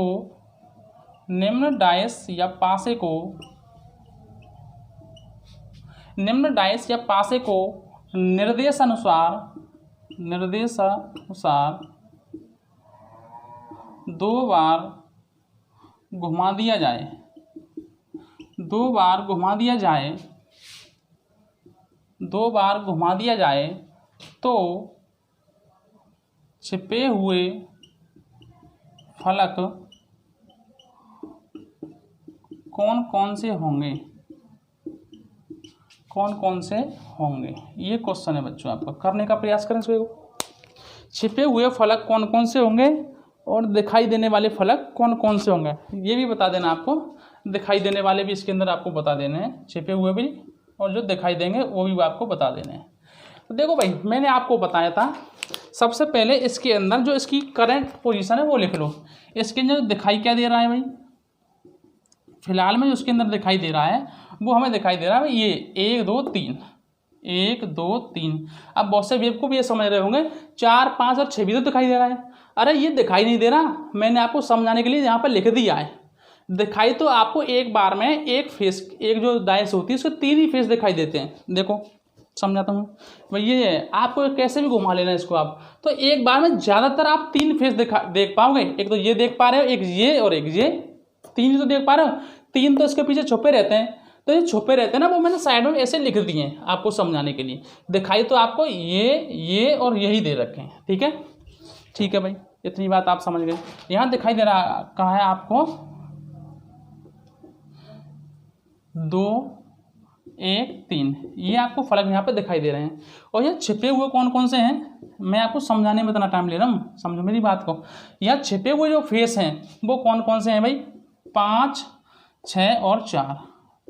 या पासे को निर्देशानुसार 2 बार घुमा दिया जाए, 2 बार घुमा दिया जाए तो छिपे हुए फलक कौन कौन से होंगे। ये क्वेश्चन है बच्चों, आपका करने का प्रयास करें इसको। छिपे हुए फलक कौन कौन से होंगे और दिखाई देने वाले फलक कौन कौन से होंगे, ये भी बता देना आपको। दिखाई देने वाले भी इसके अंदर आपको बता देने हैं, छिपे हुए भी, और जो दिखाई देंगे वो भी आपको बता देने हैं। तो देखो भाई, मैंने आपको बताया था, सबसे पहले इसके अंदर जो इसकी करंट पोजीशन है वो लिख लो। इसके अंदर दिखाई क्या दे रहा है भाई, फिलहाल में जो उसके अंदर दिखाई दे रहा है वो हमें दिखाई दे रहा है भाई ये 1 2 3, 1 2 3। अब बहुत से वेब को भी ये समझ रहे होंगे 4 5 और 6 भी तो दिखाई दे रहा है। अरे ये दिखाई नहीं दे रहा, मैंने आपको समझाने के लिए यहाँ पर लिख दिया है। दिखाई तो आपको एक बार में एक फेस, एक जो डाइस होती है उसके 3 ही फेस दिखाई देते हैं। देखो समझाता हूँ भाई, ये आपको कैसे भी घुमा लेना इसको आप, तो एक बार में ज़्यादातर आप 3 फेस देख पाओगे। एक तो ये देख पा रहे हो, एक ये और एक ये, 3 ही तो देख पा रहे हो। 3 तो इसके पीछे छुपे रहते हैं, तो ये छुपे रहते हैं ना, वो मैंने साइड में ऐसे लिख दिए हैं आपको समझाने के लिए। दिखाई तो आपको ये और यही दे रखे हैं, ठीक है। ठीक है भाई, इतनी बात आप समझ गए। यहाँ दिखाई दे रहा कहाँ है आपको 2 1 3, ये आपको फलक यहाँ पे दिखाई दे रहे हैं। और ये छिपे हुए कौन कौन से हैं, मैं आपको समझाने में इतना टाइम ले रहा हूँ, समझो मेरी बात को। यहाँ छिपे हुए जो फेस हैं वो कौन कौन से हैं भाई, 5 6 और 4,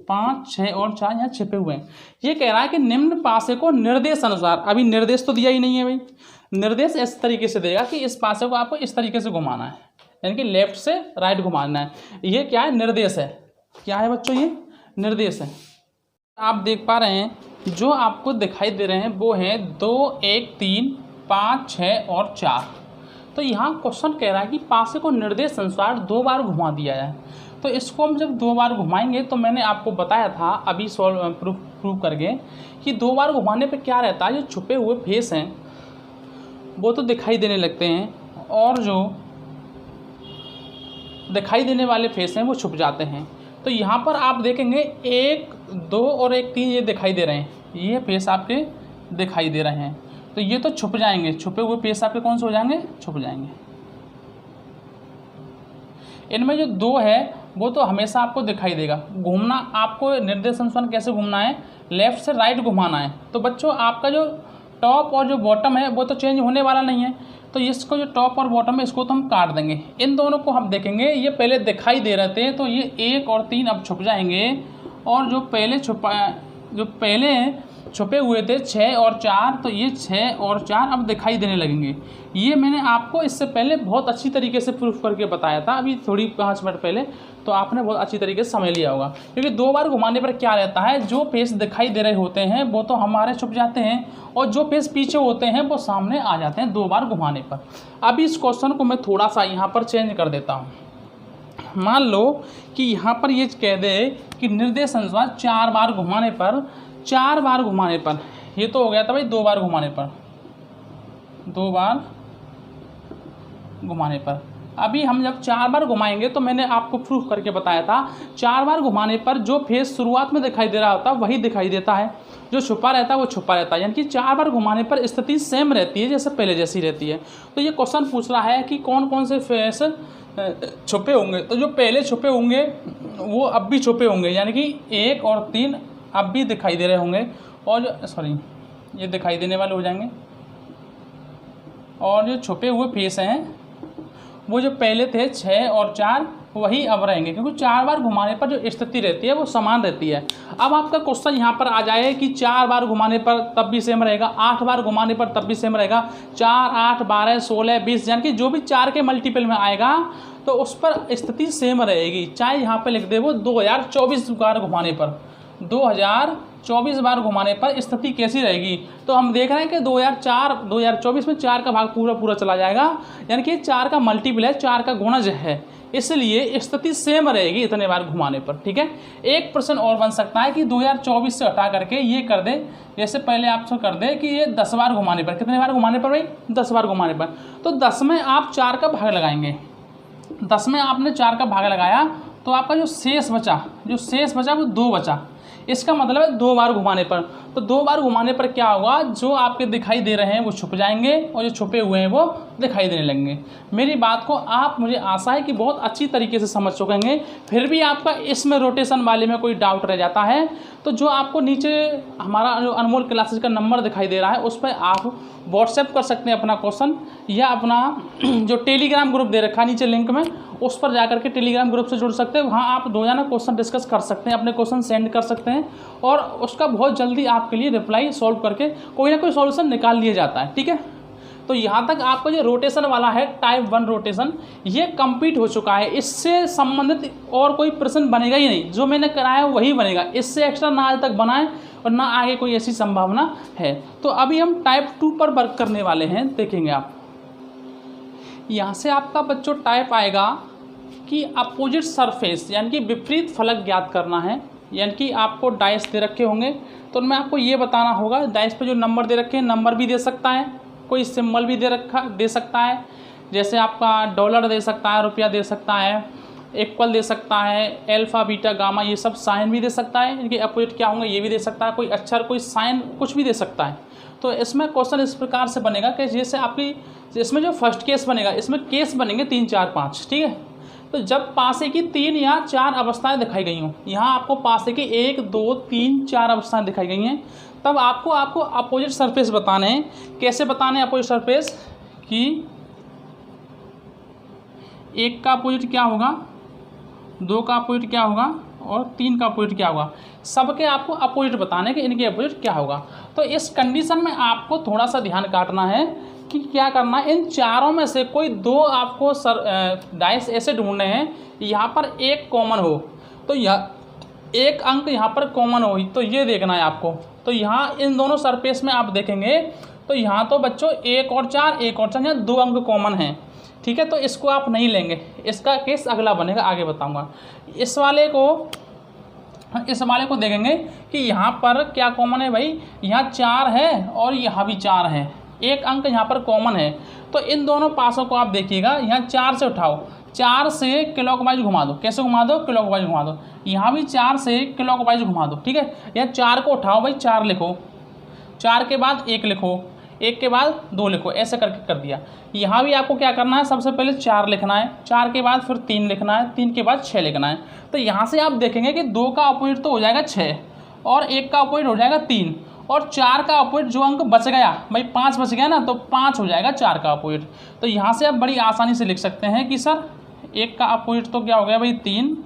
5 6 और 4 यहाँ छिपे हुए हैं। ये कह रहा है कि निम्न पासे को निर्देश अनुसार, अभी निर्देश तो दिया ही नहीं है भाई, निर्देश इस तरीके से देगा कि इस पासे को आपको इस तरीके से घुमाना है, यानी कि लेफ्ट से राइट घुमाना है। ये क्या है, निर्देश है। क्या है बच्चों, ये निर्देश है। आप देख पा रहे हैं जो आपको दिखाई दे रहे हैं वो हैं 2 1 3 5 6 और 4। तो यहाँ क्वेश्चन कह रहा है कि पासे को निर्देश अनुसार 2 बार घुमा दिया जाए। तो इसको हम जब 2 बार घुमाएंगे, तो मैंने आपको बताया था अभी प्रूफ करके कि 2 बार घुमाने पे क्या रहता है, जो छुपे हुए फेस हैं वो तो दिखाई देने लगते हैं, और जो दिखाई देने वाले फेस हैं वो छुप जाते हैं। तो यहाँ पर आप देखेंगे 1 2 और 1 3 ये दिखाई दे रहे हैं, ये फेस आपके दिखाई दे रहे हैं, तो ये तो छुप जाएंगे। छुपे हुए फेस आपके कौन से हो जाएंगे, छुप जाएंगे। इनमें जो 2 है वो तो हमेशा आपको दिखाई देगा। घूमना आपको निर्देश अनुसार कैसे घूमना है, लेफ्ट से राइट घुमाना है। तो बच्चों आपका जो टॉप और जो बॉटम है वो तो चेंज होने वाला नहीं है, तो इसको जो टॉप और बॉटम है इसको तो हम काट देंगे। इन दोनों को हम देखेंगे, ये पहले दिखाई दे रहे थे तो ये 1 और 3 अब छुप जाएंगे, और जो पहले छुपे हुए थे 6 और 4, तो ये 6 और 4 अब दिखाई देने लगेंगे। ये मैंने आपको इससे पहले बहुत अच्छी तरीके से प्रूफ करके बताया था, अभी थोड़ी 5 मिनट पहले, तो आपने बहुत अच्छी तरीके से समझ लिया होगा। क्योंकि 2 बार घुमाने पर क्या रहता है, जो फेस दिखाई दे रहे होते हैं वो तो हमारे छुप जाते हैं, और जो फेस पीछे होते हैं वो सामने आ जाते हैं 2 बार घुमाने पर। अभी इस क्वेश्चन को मैं थोड़ा सा यहाँ पर चेंज कर देता हूँ। मान लो कि यहाँ पर ये कह दे कि निर्देश अनुसार 4 बार घुमाने पर, 4 बार घुमाने पर, ये तो हो गया था भाई 2 बार घुमाने पर, 2 बार घुमाने पर। अभी हम जब 4 बार घुमाएंगे तो मैंने आपको प्रूफ करके बताया था 4 बार घुमाने पर जो फेस शुरुआत में दिखाई दे रहा होता है वही दिखाई देता है, जो छुपा रहता है वो छुपा रहता है, यानी कि 4 बार घुमाने पर स्थिति सेम रहती है जैसे पहले जैसी रहती है। तो ये क्वेश्चन पूछ रहा है कि कौन कौन से फेस छुपे होंगे। तो जो पहले छुपे होंगे वो अब भी छुपे होंगे, यानी कि 1 और 3 अब भी दिखाई दे रहे होंगे, और जो सॉरी ये दिखाई देने वाले हो जाएंगे, और जो छुपे हुए फेस हैं वो जो पहले थे 6 और 4 वही अब रहेंगे, क्योंकि 4 बार घुमाने पर जो स्थिति रहती है वो समान रहती है। अब आपका क्वेश्चन यहाँ पर आ जाए कि 4 बार घुमाने पर तब भी सेम रहेगा, 8 बार घुमाने पर तब भी सेम रहेगा, 4, 8, 12, 16, 20, यानी कि जो भी 4 के मल्टीपल में आएगा तो उस पर स्थिति सेम रहेगी, चाहे यहाँ पर लिख दे वो 2024 बार घुमाने पर, 2024 बार घुमाने पर स्थिति कैसी रहेगी। तो हम देख रहे हैं कि 2024 में 4 का भाग पूरा चला जाएगा, यानी कि 4 का मल्टीपल है, 4 का गुणज है, इसलिए स्थिति सेम रहेगी इतने बार घुमाने पर। ठीक है, एक प्रश्न और बन सकता है कि 2024 से हटा करके ये कर दे, जैसे पहले आप कर दे कि ये 10 बार घुमाने पर, कितने बार घुमाने पर भाई, 10 बार घुमाने पर, तो 10 में आप 4 का भाग लगाएंगे, 10 में आपने 4 का भाग लगाया तो आपका जो शेष बचा वो 2 बचा, इसका मतलब है 2 बार घुमाने पर। तो 2 बार घुमाने पर क्या होगा, जो आपके दिखाई दे रहे हैं वो छुप जाएंगे और जो छुपे हुए हैं वो दिखाई देने लगेंगे। मेरी बात को आप, मुझे आशा है कि बहुत अच्छी तरीके से समझ चुकेंगे। फिर भी आपका इसमें रोटेशन वाले में कोई डाउट रह जाता है तो जो आपको नीचे हमारा जो अनमोल क्लासेस का नंबर दिखाई दे रहा है उस पर आप व्हाट्सएप कर सकते हैं अपना क्वेश्चन, या अपना जो टेलीग्राम ग्रुप दे रखा है नीचे लिंक में उस पर जाकर के टेलीग्राम ग्रुप से जुड़ सकते हैं। वहाँ आप रोजाना क्वेश्चन डिस्कस कर सकते हैं, अपने क्वेश्चन सेंड कर सकते हैं और उसका बहुत जल्दी आपके लिए रिप्लाई सॉल्व करके कोई ना कोई सॉल्यूशन निकाल लिया जाता है। ठीक है, तो यहाँ तक आपका जो रोटेशन वाला है टाइप 1 रोटेशन ये कंप्लीट हो चुका है। इससे संबंधित और कोई प्रश्न बनेगा ही नहीं, जो मैंने कराया वही बनेगा, इससे एक्स्ट्रा ना आज तक बनाए और ना आगे कोई ऐसी संभावना है। तो अभी हम टाइप 2 पर वर्क करने वाले हैं, देखेंगे आप। यहाँ से आपका बच्चों टाइप आएगा कि अपोजिट सरफेस यानी कि विपरीत फलक ज्ञात करना है, यानी कि आपको डाइस दे रखे होंगे तो उनमें आपको ये बताना होगा, डाइस पे जो नंबर दे रखे हैं, नंबर भी दे सकता है, कोई सिंबल भी दे सकता है, जैसे आपका डॉलर दे सकता है, रुपया दे सकता है, इक्वल दे सकता है, अल्फा बीटा गामा ये सब साइन भी दे सकता है, इनके अपोजिट क्या होंगे ये भी दे सकता है, कोई अक्षर कोई साइन कुछ भी दे सकता है। तो इसमें क्वेश्चन इस प्रकार से बनेगा कि जैसे आपकी इसमें जो फर्स्ट केस बनेगा, इसमें केस बनेंगे 3, 4, 5। ठीक है, तो जब पासे की 3 या 4 अवस्थाएं दिखाई गई हों, यहाँ आपको पासे की 1, 2, 3, 4 अवस्थाएं दिखाई गई हैं, तब आपको अपोजिट सरफेस बताने हैं। कैसे बताने हैं अपोजिट सरफेस, कि 1 का अपोजिट क्या होगा, 2 का अपोजिट क्या होगा और 3 का अपोजिट क्या होगा, सबके आपको अपोजिट बताने कि इनके अपोजिट क्या होगा। तो इस कंडीशन में आपको थोड़ा सा ध्यान काटना है कि क्या करना है, इन चारों में से कोई 2 आपको डाइस ऐसे ढूंढने हैं यहाँ पर एक कॉमन हो, तो यह एक अंक यहाँ पर कॉमन हो, तो ये देखना है आपको। तो यहाँ इन दोनों सरफेस में आप देखेंगे तो यहाँ तो बच्चों 1 और 4 यहाँ 2 अंक कॉमन हैं। ठीक है, तो इसको आप नहीं लेंगे, इसका केस अगला बनेगा, आगे बताऊंगा। इस वाले को देखेंगे कि यहाँ पर क्या कॉमन है भाई, यहाँ 4 है और यहाँ भी 4 है, एक अंक यहाँ पर कॉमन है। तो इन दोनों पासों को आप देखिएगा, यहाँ 4 से उठाओ, 4 से क्लॉकवाइज घुमा दो। कैसे घुमा दो, क्लॉकवाइज घुमा दो। यहाँ भी 4 से क्लॉकवाइज घुमा दो। ठीक है, यहाँ 4 को उठाओ भाई, 4 लिखो, 4 के बाद 1 लिखो, 1 के बाद 2 लिखो, ऐसे करके कर दिया। यहाँ भी आपको क्या करना है, सबसे पहले 4 लिखना है, 4 के बाद फिर 3 लिखना है, 3 के बाद 6 लिखना है। तो यहाँ से आप देखेंगे कि 2 का अपोजिट तो हो जाएगा 6 और 1 का अपोजिट हो जाएगा 3 और 4 का अपोजिट जो अंक बच गया भाई 5 बच गया ना, तो 5 हो जाएगा 4 का अपोजिट। तो यहाँ से आप बड़ी आसानी से लिख सकते हैं कि सर 1 का अपोजिट तो क्या हो गया भाई 3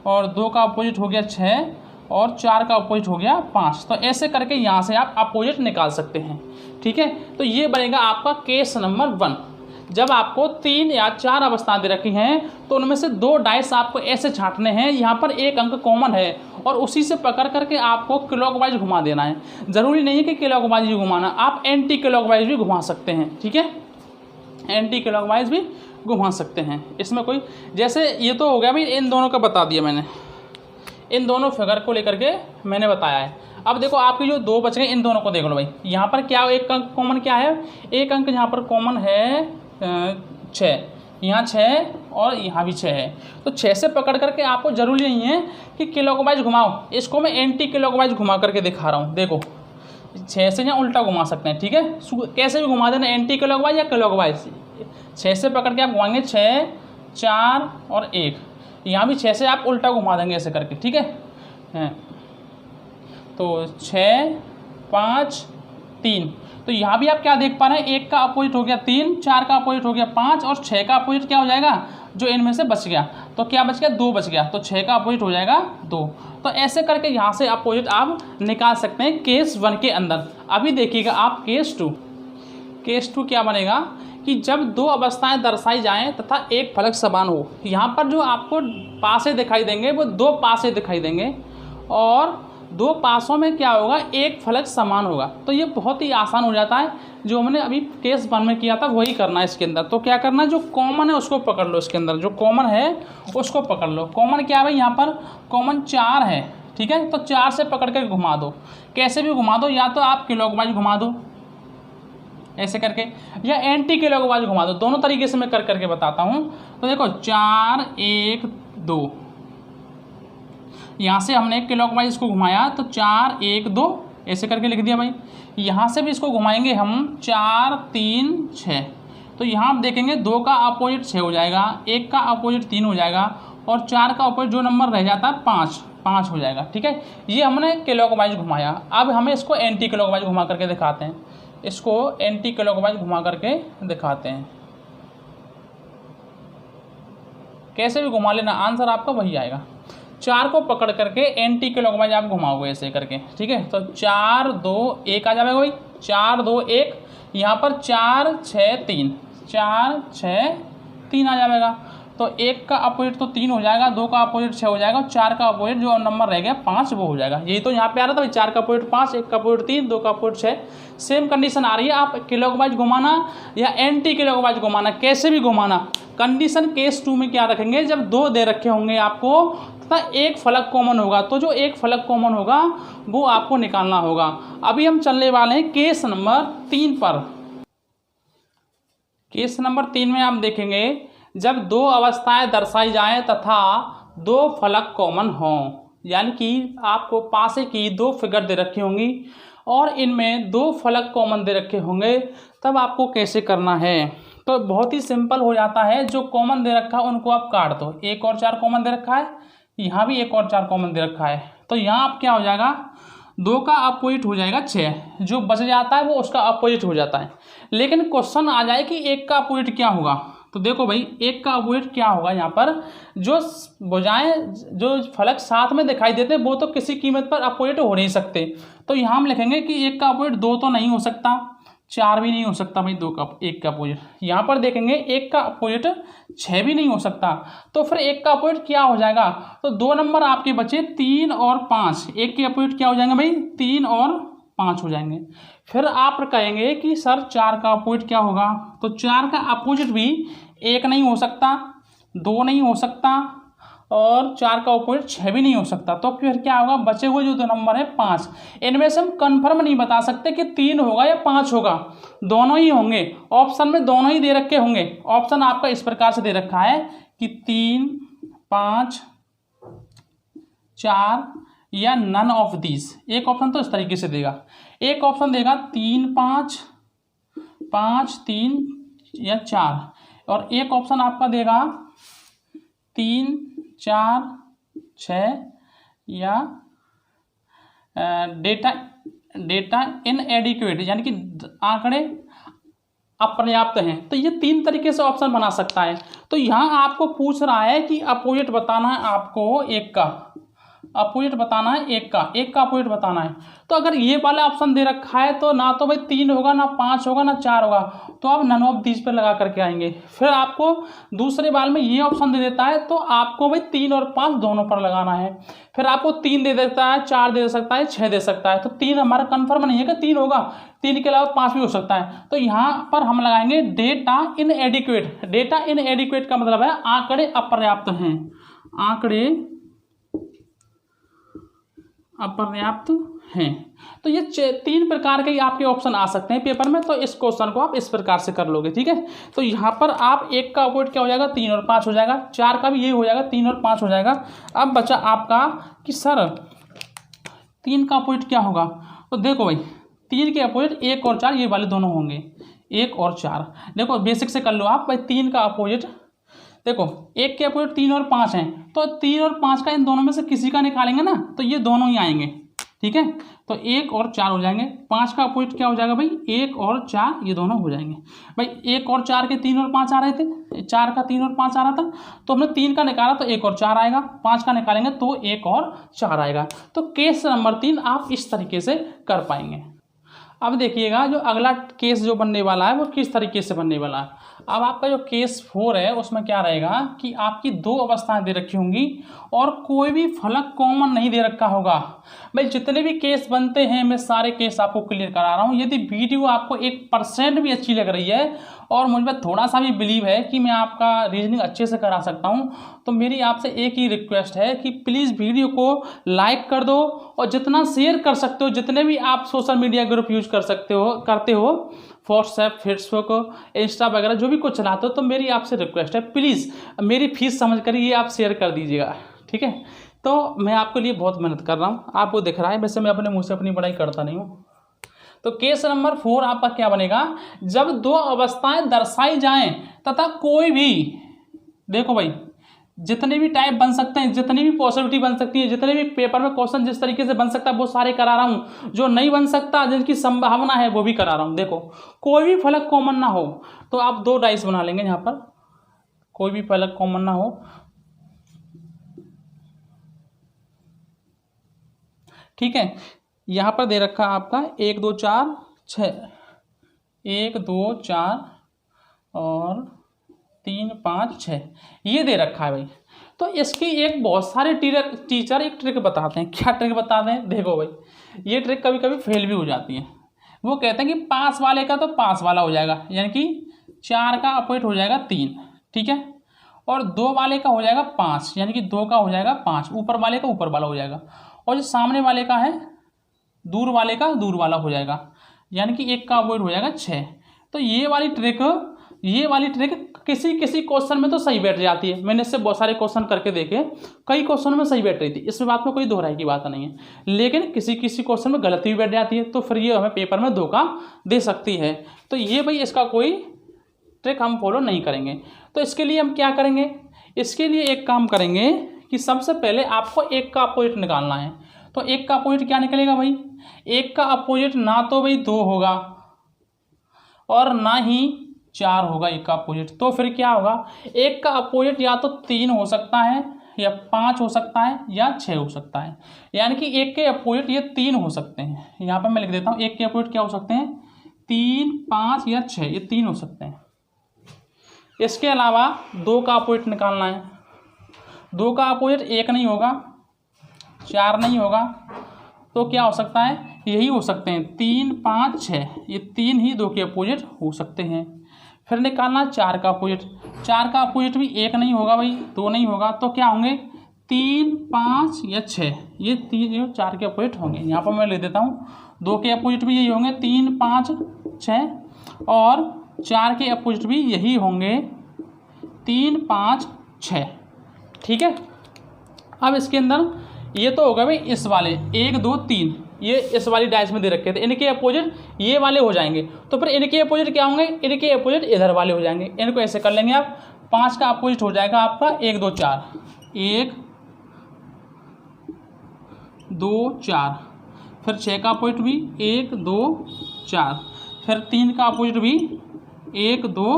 और 2 का अपोजिट हो गया 6 और 4 का अपोजिट हो गया 5। तो ऐसे करके यहाँ से आप अपोजिट निकाल सकते हैं। ठीक है, तो ये बनेगा आपका केस नंबर 1। जब आपको 3 या 4 अवस्थाएं दे रखी हैं तो उनमें से 2 डाइस आपको ऐसे छांटने हैं, यहाँ पर एक अंक कॉमन है और उसी से पकड़ करके आपको क्लॉकवाइज घुमा देना है। ज़रूरी नहीं है कि क्लॉकवाइज ही घुमाना, आप एंटी क्लॉकवाइज भी घुमा सकते हैं। ठीक है, एंटी क्लॉकवाइज भी घुमा सकते हैं, इसमें कोई, जैसे ये तो हो गया भाई, इन दोनों का बता दिया मैंने, इन दोनों फिगर को लेकर के मैंने बताया है। अब देखो आपके जो 2 बच गए, इन दोनों को देख लो भाई। यहाँ पर क्या एक अंक कॉमन क्या है, एक अंक यहाँ पर कॉमन है 6, यहाँ 6 और यहाँ भी 6 है। तो 6 से पकड़ करके आपको जरूरी नहीं है कि क्लॉकवाइज घुमाओ, इसको मैं एंटी क्लॉकवाइज घुमा करके दिखा रहा हूँ। देखो 6 से यहाँ उल्टा घुमा सकते हैं, ठीक है, कैसे भी घुमा देना, एंटी क्लॉकवाइज या क्लॉकवाइज। 6 से पकड़ के आप घुमाएंगे 6, 4 और 1, यहाँ भी 6 से आप उल्टा घुमा देंगे ऐसे करके, ठीक है। तो 6, 5, 3, तो यहाँ भी आप क्या देख पा रहे हैं, 1 का अपोजिट हो गया 3, 4 का अपोजिट हो गया 5 और 6 का अपोजिट क्या हो जाएगा, जो इनमें से बच गया, तो क्या बच गया, 2 बच गया, तो 6 का अपोजिट हो जाएगा 2। तो ऐसे करके यहाँ से अपोजिट आप निकाल सकते हैं केस 1 के अंदर। अभी देखिएगा आप केस 2। केस 2 क्या बनेगा कि जब 2 अवस्थाएं दर्शाई जाएं तथा एक फलक समान हो, यहाँ पर जो आपको पासे दिखाई देंगे वो 2 पासे दिखाई देंगे और 2 पासों में क्या होगा, एक फलक समान होगा। तो ये बहुत ही आसान हो जाता है, जो हमने अभी केस 1 में किया था वही करना है इसके अंदर। तो क्या करना है, जो कॉमन है उसको पकड़ लो, इसके अंदर जो कॉमन है उसको पकड़ लो। कॉमन क्या है भाई, यहाँ पर कॉमन 4 है, ठीक है, तो 4 से पकड़ कर घुमा दो, कैसे भी घुमा दो, या तो आप क्लॉकवाइज घुमा दो ऐसे करके, या एंटी क्लॉकवाइज घुमा दो, दोनों तरीके से मैं कर करके बताता हूँ। तो देखो 4, 1, 2, यहाँ से हमने क्लॉकवाइज इसको घुमाया तो 4, 1, 2 ऐसे करके लिख दिया भाई। यहाँ से भी इसको घुमाएंगे हम 4, 3, 6, तो यहाँ आप देखेंगे 2 का अपोजिट 6 हो जाएगा, 1 का अपोजिट 3 हो जाएगा और 4 का अपोजिट जो नंबर रह जाता है 5 हो जाएगा, ठीक है। ये हमने क्लॉकवाइज घुमाया। अब हमें इसको एंटी क्लॉकवाइज घुमा करके दिखाते हैं, इसको एंटी क्लॉकवाइज घुमा करके दिखाते हैं। कैसे भी घुमा लेना, आंसर आपका वही आएगा। 4 को पकड़ करके एंटी क्लॉकवाइज आप घुमाओगे ऐसे करके, ठीक है। तो 4, 2, 1 आ जाएगा भाई, 4, 2, 1, यहाँ पर 4, 6, 3, 4, 6, 3 आ जाएगा। तो 1 का अपोजिट तो 3 हो जाएगा, 2 का अपोजिट 6 हो जाएगा और 4 का अपोजिट जो नंबर रह गया 5 वो हो जाएगा। यही तो यहाँ पे आ रहा था भाई, 4 का अपोजिट 5, 1 का अपोजिट 3, 2 का अपोजिट 6। सेम कंडीशन आ रही है, आप क्लॉकवाइज घुमाना या एंटी क्लॉकवाइज घुमाना, कैसे भी घुमाना। कंडीशन केस 2 में क्या रखेंगे, जब 2 दे रखे होंगे आपको तथा एक फलक कॉमन होगा, तो जो एक फलक कॉमन होगा वो आपको निकालना होगा। अभी हम चलने वाले हैं केस नंबर 3 पर। केस नंबर 3 में आप देखेंगे जब 2 अवस्थाएं दर्शाई जाएं तथा 2 फलक कॉमन हों, यानी कि आपको पासे की 2 फिगर दे रखी होंगी और इनमें 2 फलक कॉमन दे रखे होंगे, तब आपको कैसे करना है। तो बहुत ही सिंपल हो जाता है, जो कॉमन दे रखा है उनको आप काट दो। 1 और 4 कॉमन दे रखा है, यहाँ भी 1 और 4 कॉमन दे रखा है, तो यहाँ आप क्या हो जाएगा, 2 का अपोजिट हो जाएगा 6, जो बच जाता है वो उसका अपोजिट हो जाता है। लेकिन क्वेश्चन आ जाए कि 1 का अपोजिट क्या होगा, तो देखो भाई 1 का अपोजिट क्या होगा, यहाँ पर जो भुजाएं जो फलक साथ में दिखाई देते हैं वो तो किसी कीमत पर अपोजिट हो नहीं सकते। तो यहाँ हम लिखेंगे कि 1 का अपोजिट 2 तो नहीं हो सकता, 4 भी नहीं हो सकता भाई, 1 का अपोजिट। यहाँ पर देखेंगे 1 का अपोजिट 6 भी नहीं हो सकता, तो फिर 1 का अपोजिट क्या हो जाएगा, तो 2 नंबर आपके बचे 3 और 5। 1 के अपोजिट क्या हो जाएंगे भाई, 3 और 5 हो जाएंगे। फिर आप कहेंगे कि सर 4 का अपोजिट क्या होगा, तो 4 का अपोजिट भी 1 नहीं हो सकता, 2 नहीं हो सकता और 4 का अपोजिट 6 भी नहीं हो सकता। तो फिर क्या होगा, बचे हुए जो 2 नंबर है 5, इनमें से हम कंफर्म नहीं बता सकते कि 3 होगा या 5 होगा, दोनों ही होंगे। ऑप्शन में दोनों ही दे रखे होंगे। ऑप्शन आपका इस प्रकार से दे रखा है कि 3, 5, 4 या नन ऑफ दीज। एक ऑप्शन तो इस तरीके से देगा, एक ऑप्शन देगा 3, 5, 5, 3 या 4, और एक ऑप्शन आपका देगा 3, 4, 6 या डेटा इनएडिक्वेट, यानी कि आंकड़े अपर्याप्त हैं। तो ये 3 तरीके से ऑप्शन बना सकता है। तो यहाँ आपको पूछ रहा है कि अपोजिट बताना है आपको 1 का, अपोजिट बताना है 1 का अपोजिट बताना है। तो अगर ये वाला ऑप्शन दे रखा है तो ना तो भाई 3 होगा, ना 5 होगा, ना 4 होगा, तो आप नन ऑफ दीज पर लगा करके आएंगे। फिर आपको दूसरे बार में ये ऑप्शन दे देता है तो आपको भाई 3 और 5 दोनों पर लगाना है। फिर आपको 3 दे देता है, 4 दे सकता है, 6 दे सकता है। तो 3 हमारा कन्फर्म नहीं है कि 3 होगा, 3 के अलावा 5 भी हो सकता है। तो यहाँ पर हम लगाएंगे डेटा इनएडिक्वेट। डेटा इनएडिक्वेट का मतलब है आंकड़े अपर्याप्त हैं, आंकड़े अपर्याप्त हैं। तो ये 3 प्रकार के आपके ऑप्शन आ सकते हैं पेपर में, तो इस क्वेश्चन को आप इस प्रकार से कर लोगे, ठीक है। तो यहाँ पर आप 1 का अपोजिट क्या हो जाएगा, 3 और 5 हो जाएगा, 4 का भी यही हो जाएगा, 3 और 5 हो जाएगा। अब बचा आपका कि सर 3 का अपोजिट क्या होगा, तो देखो भाई 3 के अपोजिट 1 और 4 ये वाले दोनों होंगे, 1 और 4। देखो बेसिक से कर लो आप भाई, 3 का अपोजिट देखो 1 के अपोजिट 3 और 5 हैं, तो 3 और 5 का इन दोनों में से किसी का निकालेंगे ना, तो ये दोनों ही आएंगे, ठीक है। तो 1 और 4 हो जाएंगे। 5 का अपोजिट क्या हो जाएगा भाई, 1 और 4 ये दोनों हो जाएंगे। भाई 1 और 4 के 3 और 5 आ रहे थे, 4 का 3 और 5 आ रहा था, तो हमने 3 का निकाला तो 1 और 4 आएगा, 5 का निकालेंगे तो 1 और 4 आएगा। तो केस नंबर 3 आप इस तरीके से कर पाएंगे। अब देखिएगा जो अगला केस जो बनने वाला है वो किस तरीके से बनने वाला है। अब आपका जो केस 4 है उसमें क्या रहेगा कि आपकी 2 अवस्थाएं दे रखी होंगी और कोई भी फलक कॉमन नहीं दे रखा होगा। भाई जितने भी केस बनते हैं मैं सारे केस आपको क्लियर करा रहा हूँ। यदि वीडियो आपको 1% भी अच्छी लग रही है और मुझ में थोड़ा सा भी बिलीव है कि मैं आपका रीजनिंग अच्छे से करा सकता हूँ, तो मेरी आपसे एक ही रिक्वेस्ट है कि प्लीज़ वीडियो को लाइक कर दो और जितना शेयर कर सकते हो, जितने भी आप सोशल मीडिया ग्रुप यूज करते हो व्हाट्सएप, फेसबुक, इंस्टा वगैरह जो भी कुछ चलाते हो, तो मेरी आपसे रिक्वेस्ट है प्लीज़ मेरी फीस समझ कर ये आप शेयर कर दीजिएगा, ठीक है। तो मैं आपके लिए बहुत मेहनत कर रहा हूँ, आपको दिख रहा है, वैसे मैं अपने मुँह से अपनी पढ़ाई करता नहीं हूँ। तो केस नंबर 4 आपका क्या बनेगा, जब 2 अवस्थाएं दर्शाई जाएं तथा कोई भी, देखो भाई जितने भी टाइप बन सकते हैं, जितनी भी पॉसिबिलिटी बन सकती है, जितने भी पेपर में क्वेश्चन जिस तरीके से बन सकता है वो सारे करा रहा हूँ, जो नहीं बन सकता जिनकी संभावना है वो भी करा रहा हूँ। देखो कोई भी फलक कॉमन ना हो, तो आप 2 डाइस बना लेंगे यहाँ पर, कोई भी फलक कॉमन ना हो, ठीक है। यहाँ पर दे रखा आपका 1 2 4 6, 1 2 4 और 3 5 6 ये दे रखा है भाई। तो इसकी एक बहुत सारे टीचर एक ट्रिक बताते हैं। क्या ट्रिक बताते हैं, देखो भाई ये ट्रिक कभी कभी फेल भी हो जाती है। वो कहते हैं कि पास वाले का तो पास वाला हो जाएगा, यानी कि 4 का अपोजिट हो जाएगा 3, ठीक है, और 2 वाले का हो जाएगा 5, यानी कि 2 का हो जाएगा 5, ऊपर वाले का ऊपर वाला हो जाएगा, और जो सामने वाले का है दूर वाले का दूर वाला हो जाएगा, यानी कि 1 का अपोजिट हो जाएगा 6। तो ये वाली ट्रिक किसी किसी क्वेश्चन में तो सही बैठ जाती है। मैंने इससे बहुत सारे क्वेश्चन करके देखे, कई क्वेश्चनों में सही बैठ रही थी, इसमें बात में कोई दोहराई की बात नहीं है, लेकिन किसी किसी क्वेश्चन में गलती भी बैठ जाती है, तो फिर ये हमें पेपर में धोखा दे सकती है। तो ये भाई इसका कोई ट्रिक हम फॉलो नहीं करेंगे। तो इसके लिए हम क्या करेंगे, इसके लिए एक काम करेंगे कि सबसे पहले आपको 1 का अपोजिट निकालना है। तो 1 का अपोजिट क्या निकलेगा भाई, 1 का अपोजिट ना तो भाई 2 होगा और ना ही 4 होगा 1 का अपोजिट। तो फिर क्या होगा, 1 का अपोजिट या तो 3 हो सकता है या 5 हो सकता है या 6 हो सकता है, यानी कि 1 के अपोजिट ये 3 हो सकते हैं। यहाँ पर मैं लिख देता हूँ 1 के अपोजिट क्या हो सकते हैं, 3 5 या 6, ये 3 हो सकते हैं। इसके अलावा 2 का अपोजिट निकालना है। 2 का अपोजिट 1 नहीं होगा, 4 नहीं होगा, तो क्या हो सकता है, यही हो सकते हैं 3 5 6, ये 3 ही 2 के अपोजिट हो सकते हैं। फिर निकालना 4 का अपोजिट। 4 का अपोजिट भी 1 नहीं होगा भाई, 2 नहीं होगा, तो क्या होंगे 3 5 या 6, ये 3 4 के अपोजिट होंगे। यहाँ पर मैं लिख देता हूँ 2 के अपोजिट भी यही होंगे 3 5 6, और 4 के अपोजिट भी यही होंगे 3 5 6, ठीक है। अब इसके अंदर ये तो होगा भाई इस वाले 1 2 3, ये इस वाली डाइस में दे रखे थे, इनके अपोजिट ये वाले हो जाएंगे, तो फिर इनके अपोजिट क्या होंगे, इनके अपोजिट इधर वाले हो जाएंगे। इनको ऐसे कर लेंगे आप। 5 का अपोजिट हो जाएगा आपका 1 2 4, 1 2 4, फिर 6 का अपोजिट भी 1 2 4, फिर 3 का अपोजिट भी 1 2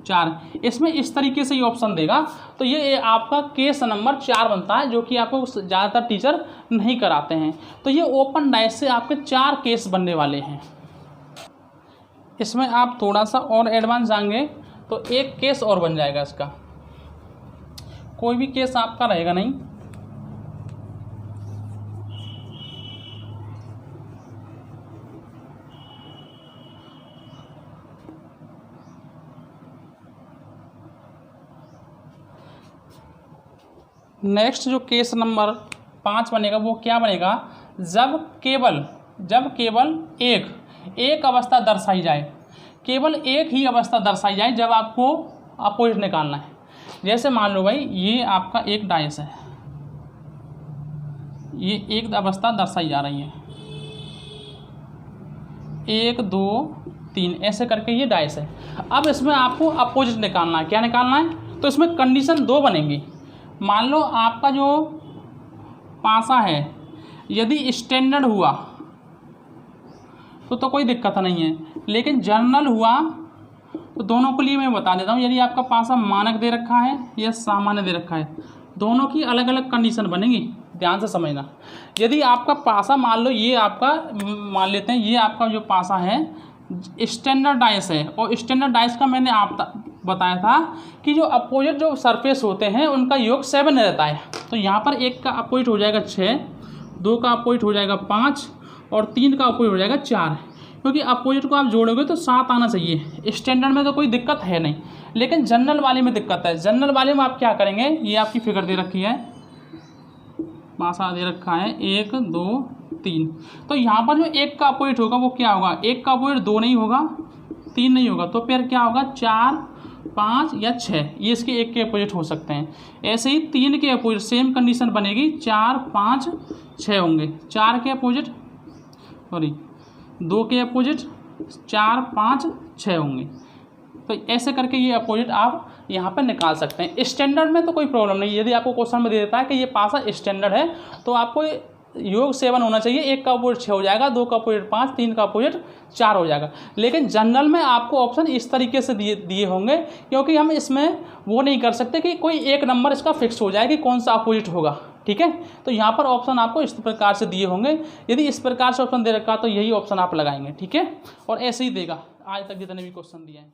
4। इसमें इस तरीके से ये ऑप्शन देगा। तो ये आपका केस नंबर 4 बनता है, जो कि आपको ज़्यादातर टीचर नहीं कराते हैं। तो ये ओपन डाइस से आपके 4 केस बनने वाले हैं। इसमें आप थोड़ा सा और एडवांस जाएंगे तो 1 केस और बन जाएगा इसका, कोई भी केस आपका रहेगा नहीं। नेक्स्ट जो केस नंबर 5 बनेगा वो क्या बनेगा, जब केवल एक अवस्था दर्शाई जाए, केवल एक ही अवस्था दर्शाई जाए जब आपको अपोजिट निकालना है। जैसे मान लो भाई ये आपका एक डायस है, ये एक अवस्था दर्शाई जा रही है, 1 2 3 ऐसे करके ये डायस है। अब इसमें आपको अपोजिट निकालना है। क्या निकालना है? तो इसमें कंडीशन 2 बनेंगी। मान लो आपका जो पासा है यदि स्टैंडर्ड हुआ तो कोई दिक्कत नहीं है, लेकिन जनरल हुआ तो दोनों के लिए मैं बता देता हूँ। यदि आपका पासा मानक दे रखा है या सामान्य दे रखा है, दोनों की अलग अलग कंडीशन बनेगी, ध्यान से समझना। यदि आपका पासा मान लो ये आपका मान लेते हैं ये आपका जो पासा है स्टैंडर्ड डाइस है, और स्टैंडर्ड डाइस का मैंने आप बताया था कि जो अपोजिट जो सरफेस होते हैं उनका योग 7 रहता है। तो यहाँ पर 1 का अपोजिट हो जाएगा 6, 2 का अपोजिट हो जाएगा 5 और 3 का अपोजिट हो जाएगा 4, क्योंकि अपोजिट को आप जोड़ोगे तो 7 आना चाहिए। स्टैंडर्ड में तो कोई दिक्कत है नहीं, लेकिन जनरल वाले में दिक्कत है। जनरल वाले में आप क्या करेंगे, ये आपकी फिगर दे रखी है, पासा दे रखा है 1 2 3, तो यहाँ पर जो 1 का अपोजिट होगा वो क्या होगा, 1 का अपोजिट 2 नहीं होगा, 3 नहीं होगा, तो फिर क्या होगा 4 5 या 6, ये इसके 1 के अपोजिट हो सकते हैं। ऐसे ही 3 के अपोजिट सेम कंडीशन बनेगी, 4 5 6 होंगे। 4 के अपोजिट 2 के अपोजिट 4 5 6 होंगे। तो ऐसे करके ये अपोजिट आप यहाँ पर निकाल सकते हैं। स्टैंडर्ड में तो कोई प्रॉब्लम नहीं। यदि आपको क्वेश्चन में दे देता है कि ये पासा स्टैंडर्ड है तो आपको योग 7 होना चाहिए, 1 का अपोजिट 6 हो जाएगा, 2 का अपोजिट 5, 3 का अपोजिट 4 हो जाएगा। लेकिन जनरल में आपको ऑप्शन इस तरीके से दिए होंगे, क्योंकि हम इसमें वो नहीं कर सकते कि कोई एक नंबर इसका फिक्स हो जाए कि कौन सा अपोजिट होगा, ठीक है। तो यहाँ पर ऑप्शन आपको इस प्रकार से दिए होंगे। यदि इस प्रकार से ऑप्शन दे रखा तो यही ऑप्शन आप लगाएंगे, ठीक है। और ऐसे ही देगा आज तक जितने भी क्वेश्चन दिए हैं।